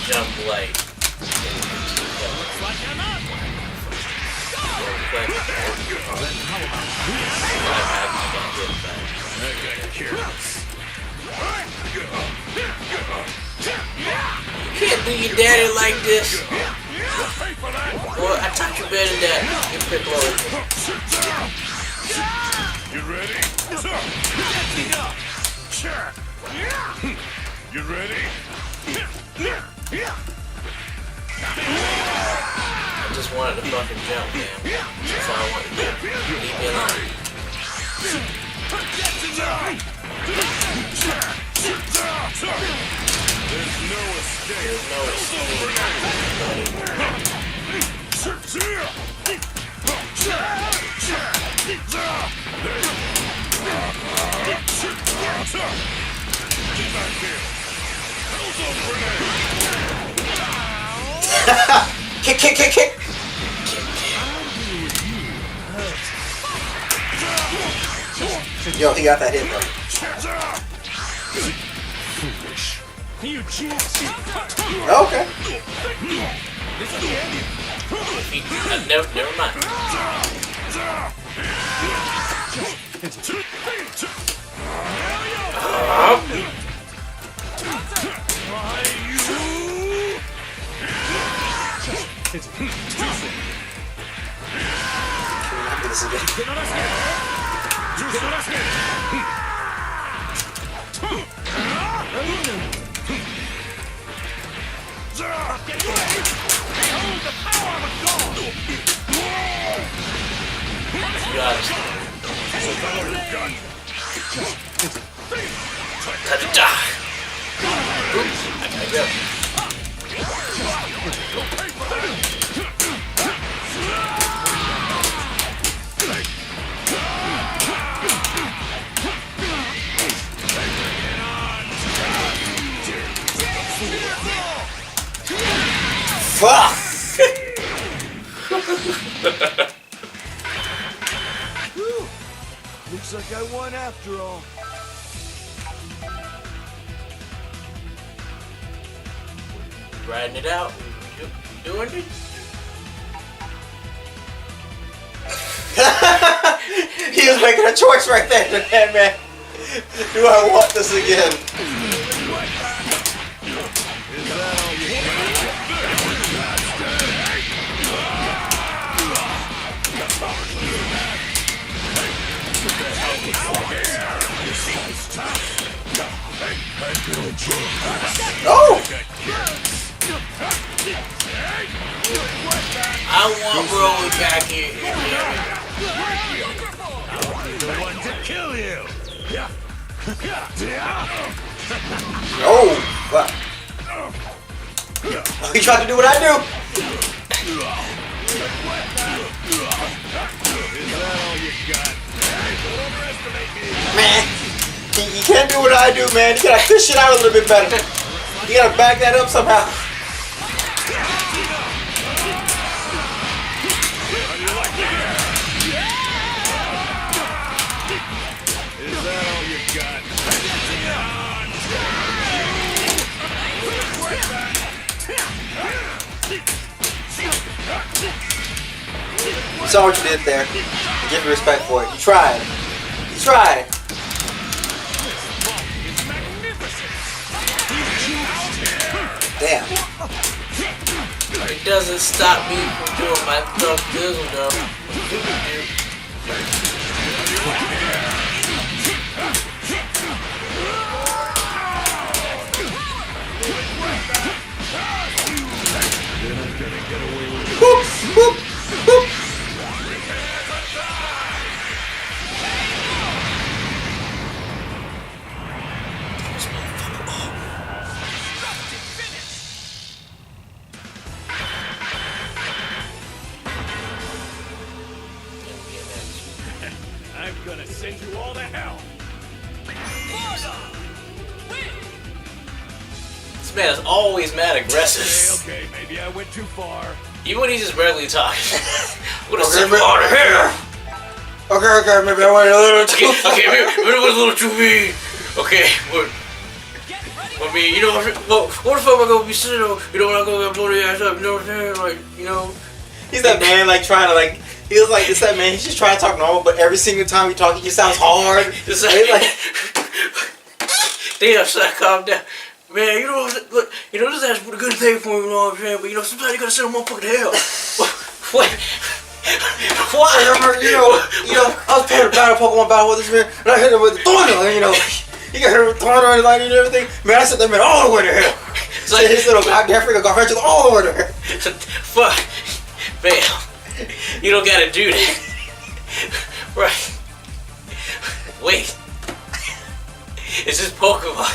Jump light. You can't do your daddy like this. Boy, I taught you better than that. You Piccolo. You ready? You ready? I just wanted to fucking jump, man. That's all I wanted to do. Leave me alone. There's no escape. There's no escape, Get back here. Kick, kick, kick, kick. Yo, he got that hit though. You just Okay. Never mind. This again. Fuck! looks like I won after all. Riding it out. You doing it? He was making a choice right there, man. Do I want this again? Oh! I want Broly back here. The one to kill you. Oh! Fuck. He tried to do what I do. Man, you can't do what I do, man. You gotta fish it out a little bit better. You gotta back that up somehow. You saw what you did there. I give you respect for it. You tried. You tried. Damn. It doesn't stop me from doing my thug dizzle though. Boop, boop, boop. I'm gonna send you all to hell. This man is always mad aggressive. Okay, maybe I went too far. Even when he's just regularly talking. I'm gonna send you out of here. Okay, maybe I went a little too far. Okay, maybe it was a little too mean. Okay, but I mean, you know, what the fuck am I gonna be sitting there? You know, when I go blow the ass up, you know what I'm saying? Like, you know. He's that man, like, trying to, like, he was like, it's that man, he's just trying to talk normal, but every single time he talks, he just sounds hard. It's He's like, damn, son, calm down. Man, you know, look, you know, this is a good thing for me, you know what I'm saying? But, you know, sometimes you gotta send a motherfucker to hell. What? Why? I remember, you know, I was playing a Pokemon battle with this man, and I hit him with the Thornhill, you know. He got hit with the Thornhill and lightning and everything. Man, I sent that man all the way to hell. So his little goddamn freaking got hurt all the way to hell. Fuck. Man, you don't gotta do that. Right. Wait. It's just Pokemon.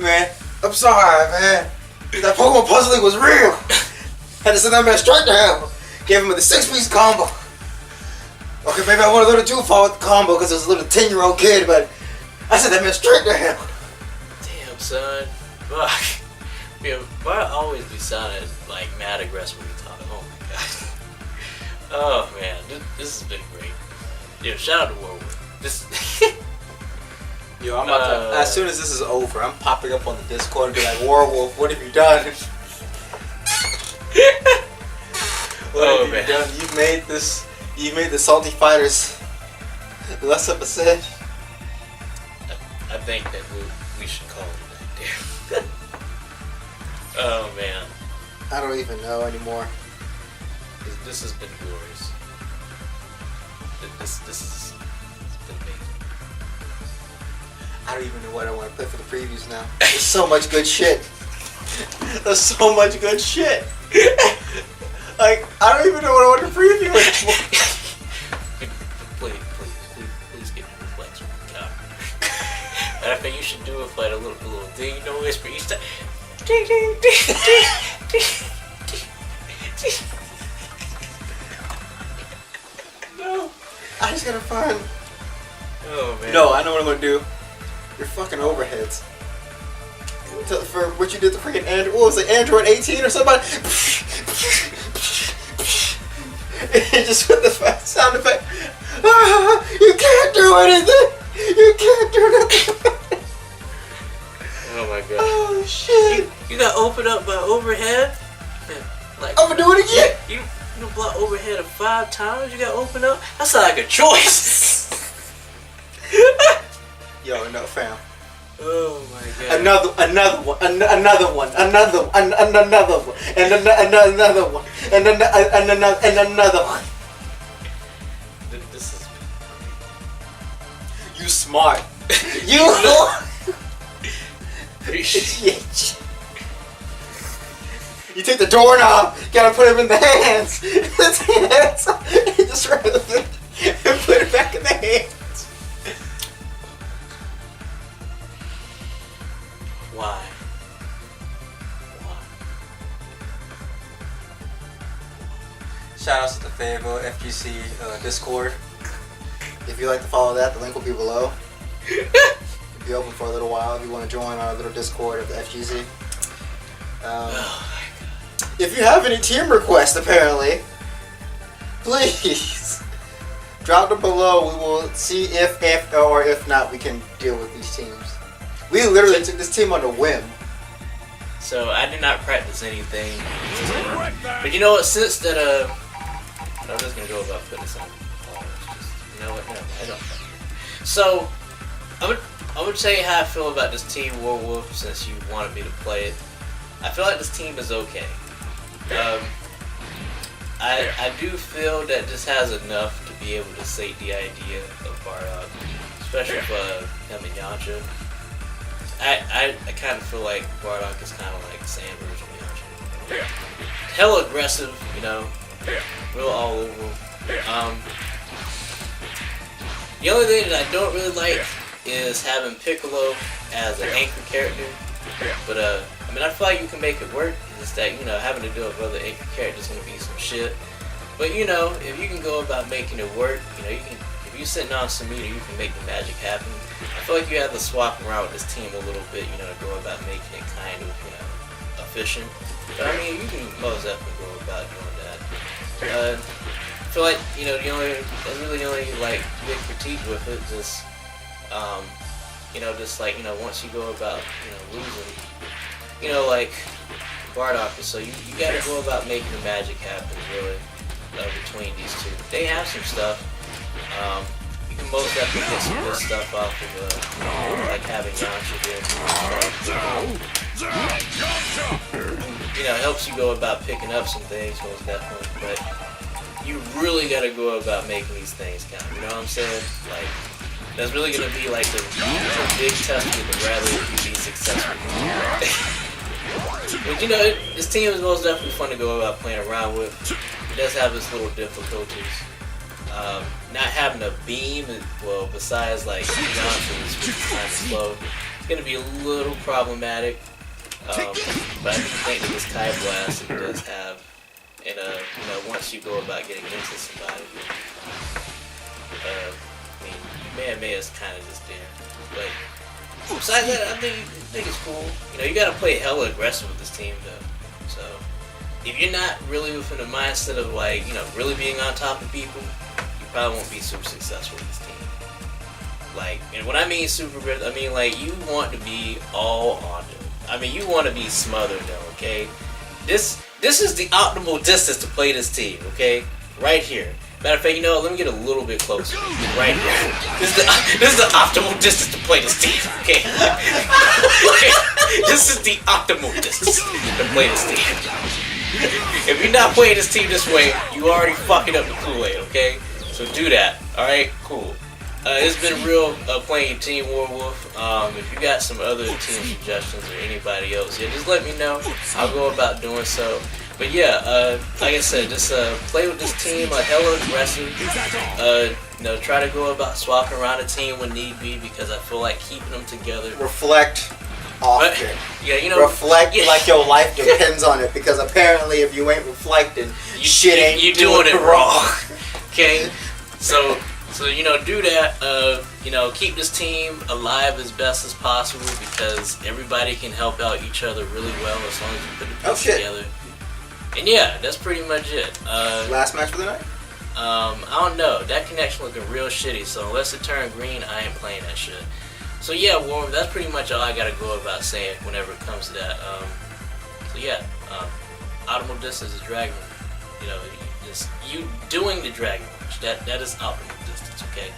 Man, I'm sorry, man. That Pokemon puzzling was real. Had to send that man straight to hell. Gave him the 6-piece combo. Okay, maybe I went a little too far with the combo because it was a little 10-year-old kid, but I sent that man straight to hell. Damn, son. Fuck. Yeah, why always be sounding like mad aggressive when you talk? Oh my god. Oh man, this has been great. Yo, shout out to Warwolf. This. Yo, I'm about to, as soon as this is over, I'm popping up on the Discord and be like, Warwolf, what have you done? What have you done? You made the Salty Fighters less of a set. I think that we should call it that. Oh man. I don't even know anymore. This has been glorious. This has been amazing. I don't even know what I want to play for the previews now. There's so much good shit. There's so much good shit. Like, I don't even know what I want to preview anymore. Please get me reflex from the counter. And I think you should do it for like a little ding noise for each time. Ding ding ding ding ding ding. No. I just gotta find. Oh man. No, I know what I'm gonna do. Your fucking overheads. For what you did to freaking Android, what was it, Android 18 or somebody? And just with the sound effect. Ah, you can't do anything. You can't do nothing. Oh my god. Oh shit. You got opened up by overhead? Like, I'm gonna do it again. You block overhead 5 times, you got opened up? That's not like a choice. Yo, no, fam. Oh my god. Another one, another one, and another one, and another one, and another one. This is. You smart. You. You take the doorknob, gotta put him in the hands. His hands. You just remove it and put it back in the hands. Why? Shout outs to the Fable FGC Discord. If you'd like to follow that, the link will be below. It'll be open for a little while if you want to join our little Discord of the FGC. If you have any team requests, apparently, please drop them below. We will see if or if not we can deal with these teams. We literally took this team on a whim. So I did not practice anything. But you know what? Since that, I'm just gonna go about putting this on. You know what? No, I don't. So I'm gonna tell you how I feel about this team Warwolf. Since you wanted me to play it, I feel like this team is okay. I do feel that this has enough to be able to sate the idea of Bardock, especially for him and Yamcha. I kind of feel like Bardock is kind of like Sam version of Yamcha. Hella aggressive, you know, real all over. The only thing that I don't really like is having Piccolo as an anchor character. But I mean, I feel like you can make it work. It's that, you know, having to do it with other anchor characters is gonna be some shit. But you know, if you can go about making it work, you know, you can. If you're sitting on some meter, you can make the magic happen. I feel like you have to swap around with this team a little bit, you know, to go about making it kind of, you know, efficient. But I mean, you can most definitely go about doing that. I feel like, you know, that's really the only like big critique with it. Just, you know, just like, you know, once you go about, you know, losing, you know, like Bardock, so you got to go about making the magic happen, really, between these two. They have some stuff. You can most definitely get some good stuff off of, like having Yamcha here. You know, it helps you go about picking up some things, most definitely, but you really got to go about making these things count. You know what I'm saying? Like, that's really going to be like the big test of the rather if you be successful. But you know, this team is most definitely fun to go about playing around with. It does have its little difficulties. Not having a beam, well, besides like Johnson is kind of slow, it's going to be a little problematic. But I think that this Kai Blast it does have, and you know, once you go about getting into somebody, I mean, May is kind of just there. But besides that, I think it's cool. You know, you got to play hella aggressive with this team, though. So if you're not really within the mindset of like, you know, really being on top of people, you probably won't be super successful with this team. Like, and when I mean super aggressive, I mean like you want to be all on them. I mean, you want to be smothered though, okay? This is the optimal distance to play this team, okay? Right here. Matter of fact, you know what? Let me get a little bit closer. Right here. This is the optimal distance to play this team, okay? This is the optimal distance to play this team. If you're not playing this team this way, you already fucking up the Kool-Aid, okay? So do that, alright? Cool. It's been real playing Team Warwolf. If you got some other team suggestions or anybody else, yeah, just let me know. I'll go about doing so. But yeah, like I said, just play with this team, hella aggressive. You know, try to go about swapping around a team when need be because I feel like keeping them together. Reflect often. Yeah, you know, reflect like your life depends on it because apparently if you ain't reflecting, you doing it wrong. Okay, so you know, do that. You know, keep this team alive as best as possible because everybody can help out each other really well as long as you put the pieces together. And yeah, that's pretty much it. Last match for the night? I don't know. That connection looking real shitty, so unless it turned green, I ain't playing that shit. So yeah, Warwolf, that's pretty much all I gotta go about saying whenever it comes to that. So yeah, optimal distance is Dragon. You know, you doing the Dragon Rush. That is optimal distance, okay?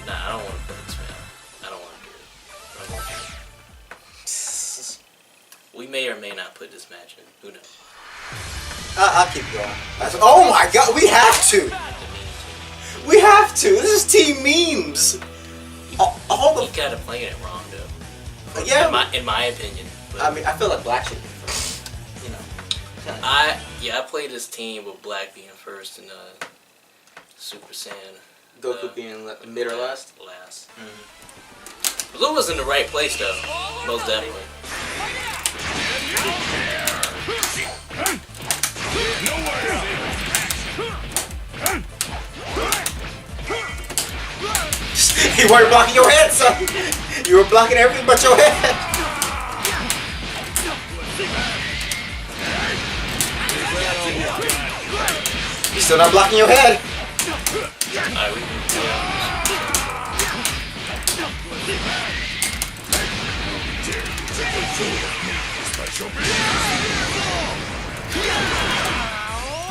Nah, I don't want to play this, man. I don't want to do it. I don't want to do it. We may or may not put this match in. Who knows? I'll keep going. Oh my god, we have to! We have to! This is team memes! All the... You gotta play it wrong, though. Yeah. In my opinion. But I mean, I feel like Black should be first. You know. I played this team with Black being first and Super Saiyan. Goku being mid or last? Last. Blue was in the right place, though. Most definitely. You weren't blocking your head, son! You were blocking everything but your head! You're still not blocking your head! Special beam.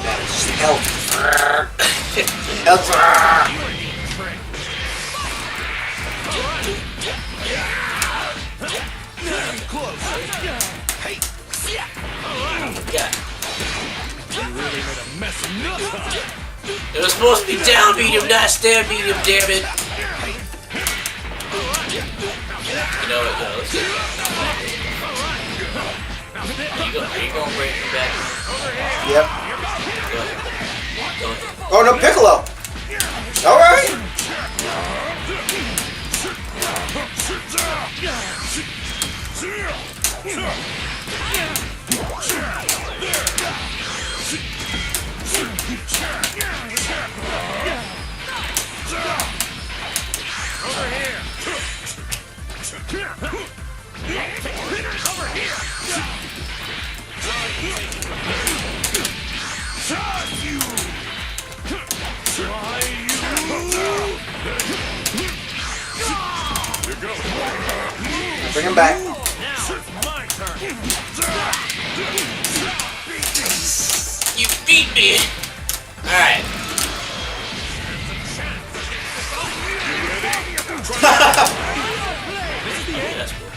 That is just health. Health. Yeah. You really made a mess of nothing. It was supposed to be down medium, not stand medium, damn it. You know what, yo, let's get Are you gonna break me back? Yep. Go ahead. Go ahead. Oh no, Piccolo. All right. Bring him back. You beat me! Alright. Yeah, that's cool.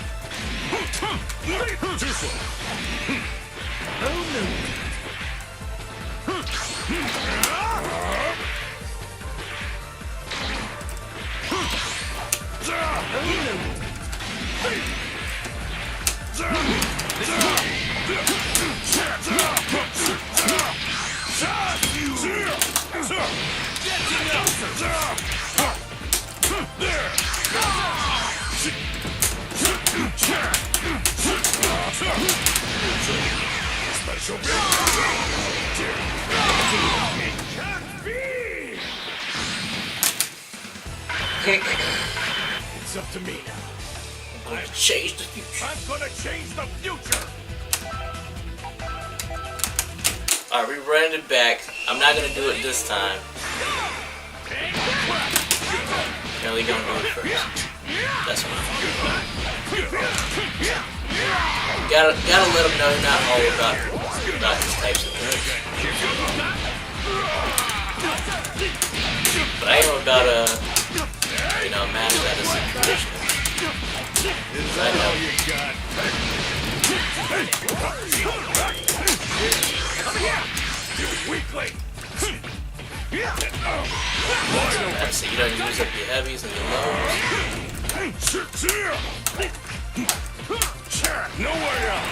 Special beam. It's up to me now. I'm gonna change the future. I'm gonna change the future. Alright, we ran it back. I'm not gonna do it this time. Kelly gonna do it first. That's fine. Gotta let them know you're not all about these types of things. But I am about match that is traditional. I know. So you don't use up your heavies and your lows. No way out.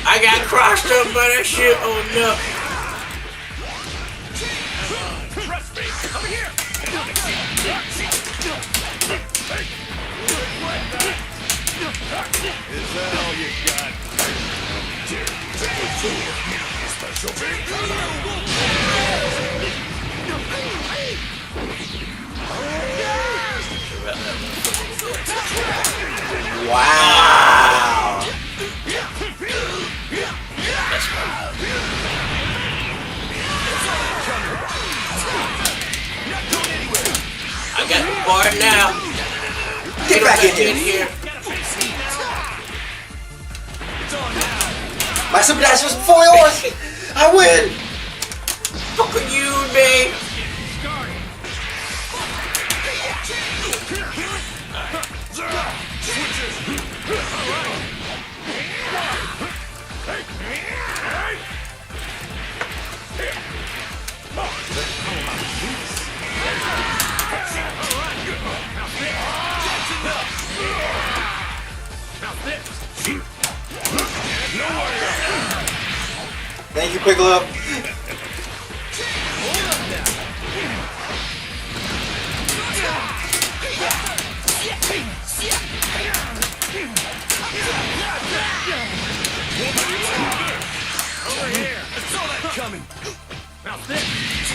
I got crushed up by that shit. Oh no. Trust me. Come here. Is that all you got? Special beam. Wow. That's right. I got the bar now. Get back in here. My super dash was before yours. I win. Fuck with you, man. Thank you, Piccolo.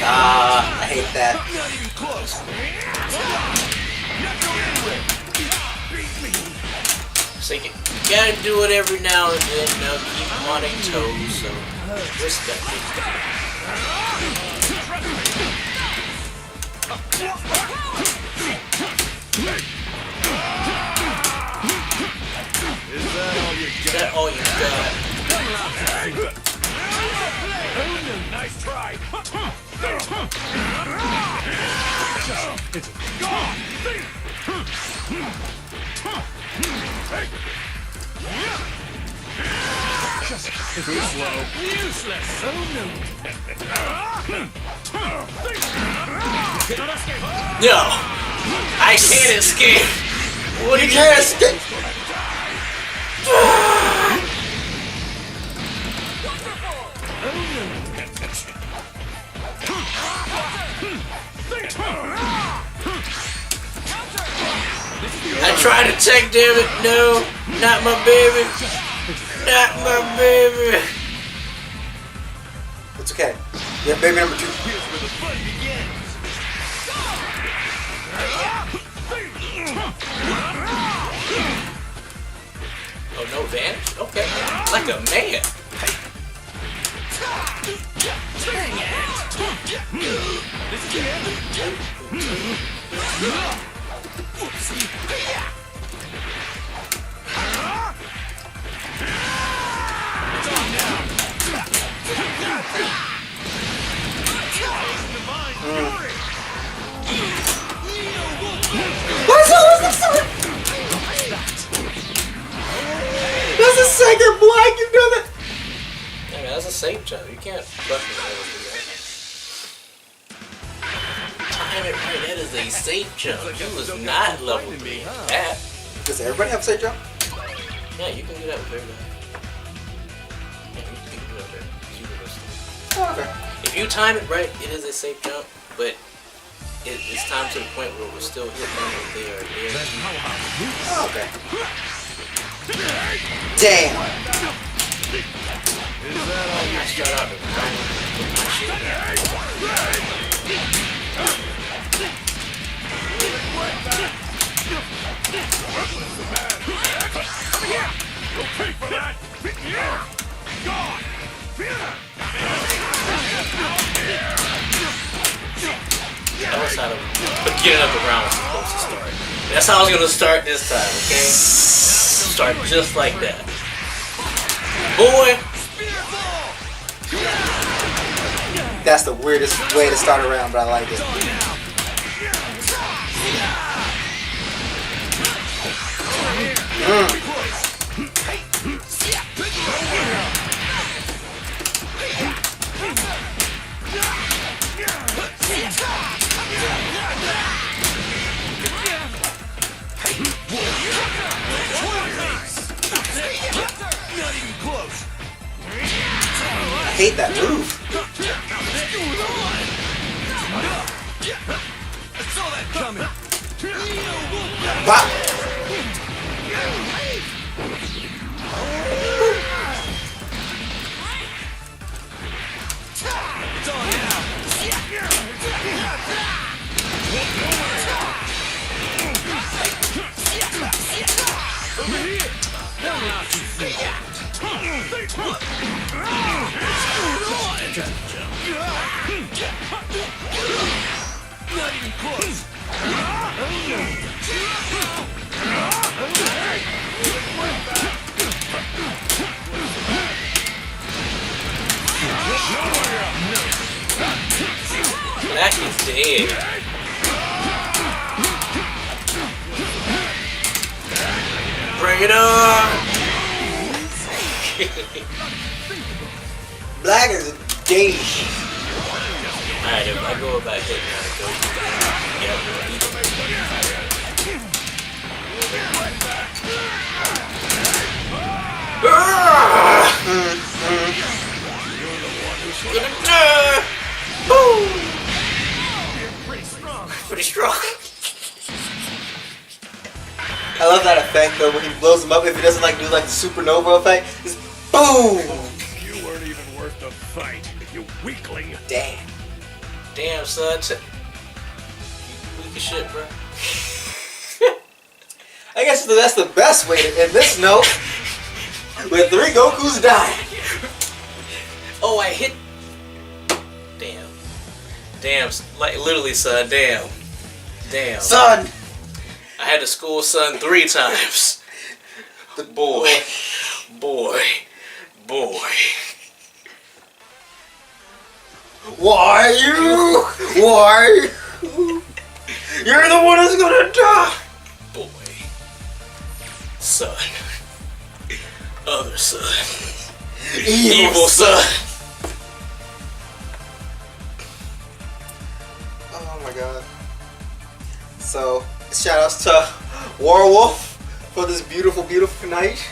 Ah, I hate that. Not even close. So you gotta do it every now and then. Keep them on their toes. So respect it. Is that all you got? Is that all you got? Nice try. Too slow. Useless. No! I can't escape! What do You can't escape. I tried to tech, damn it! No! Not my baby! Not my baby! It's okay. Yeah, baby number 2. Here's where the fun begins. Oh, no advantage? Okay. Like a man. This is the end. It's on now. That's a second black. You know that. I mean, that's a safe jump. You can't fucking ever do that. Time it right. That is a safe jump. He was not level 3 at that. Does everybody have a safe jump? Yeah, you can do that with everybody. Yeah, you can do that with everybody. Oh, okay. If you time it right, it is a safe jump, but it's time to the point where we're still hitting them if they are there. Oh, okay. Damn. Is that all you I start out with my shit. Okay for that. Gone. That was how the beginning of the round was supposed to start. That's how I was gonna start this time, okay? Start just like that. Boy! That's the weirdest way to start a round, but I like it. Not even close. I hate that move. I saw that coming. Bop. It's on now. Over here. Now not too soon. Not even close. That is dead. Bring it on! Black is gay. Alright, if I go about hitting that, Pretty strong. I love that effect though when he blows him up. If he doesn't like do like the supernova effect, just boom. You weren't even worth the fight, you weakling. Damn. Damn, son. You weak as shit, bro. I guess guess that's the best way to end this note. With 3 Gokus dying. Oh, I hit. Damn. Damn. Like, literally, son. Damn. Damn. Son! I had to school son 3 times. Boy. Boy. Boy. Why you? Why you? You're the one who's gonna die! Boy. Son. Other son. Evil son. Oh my god. So, shout outs to Warwolf for this beautiful, beautiful night.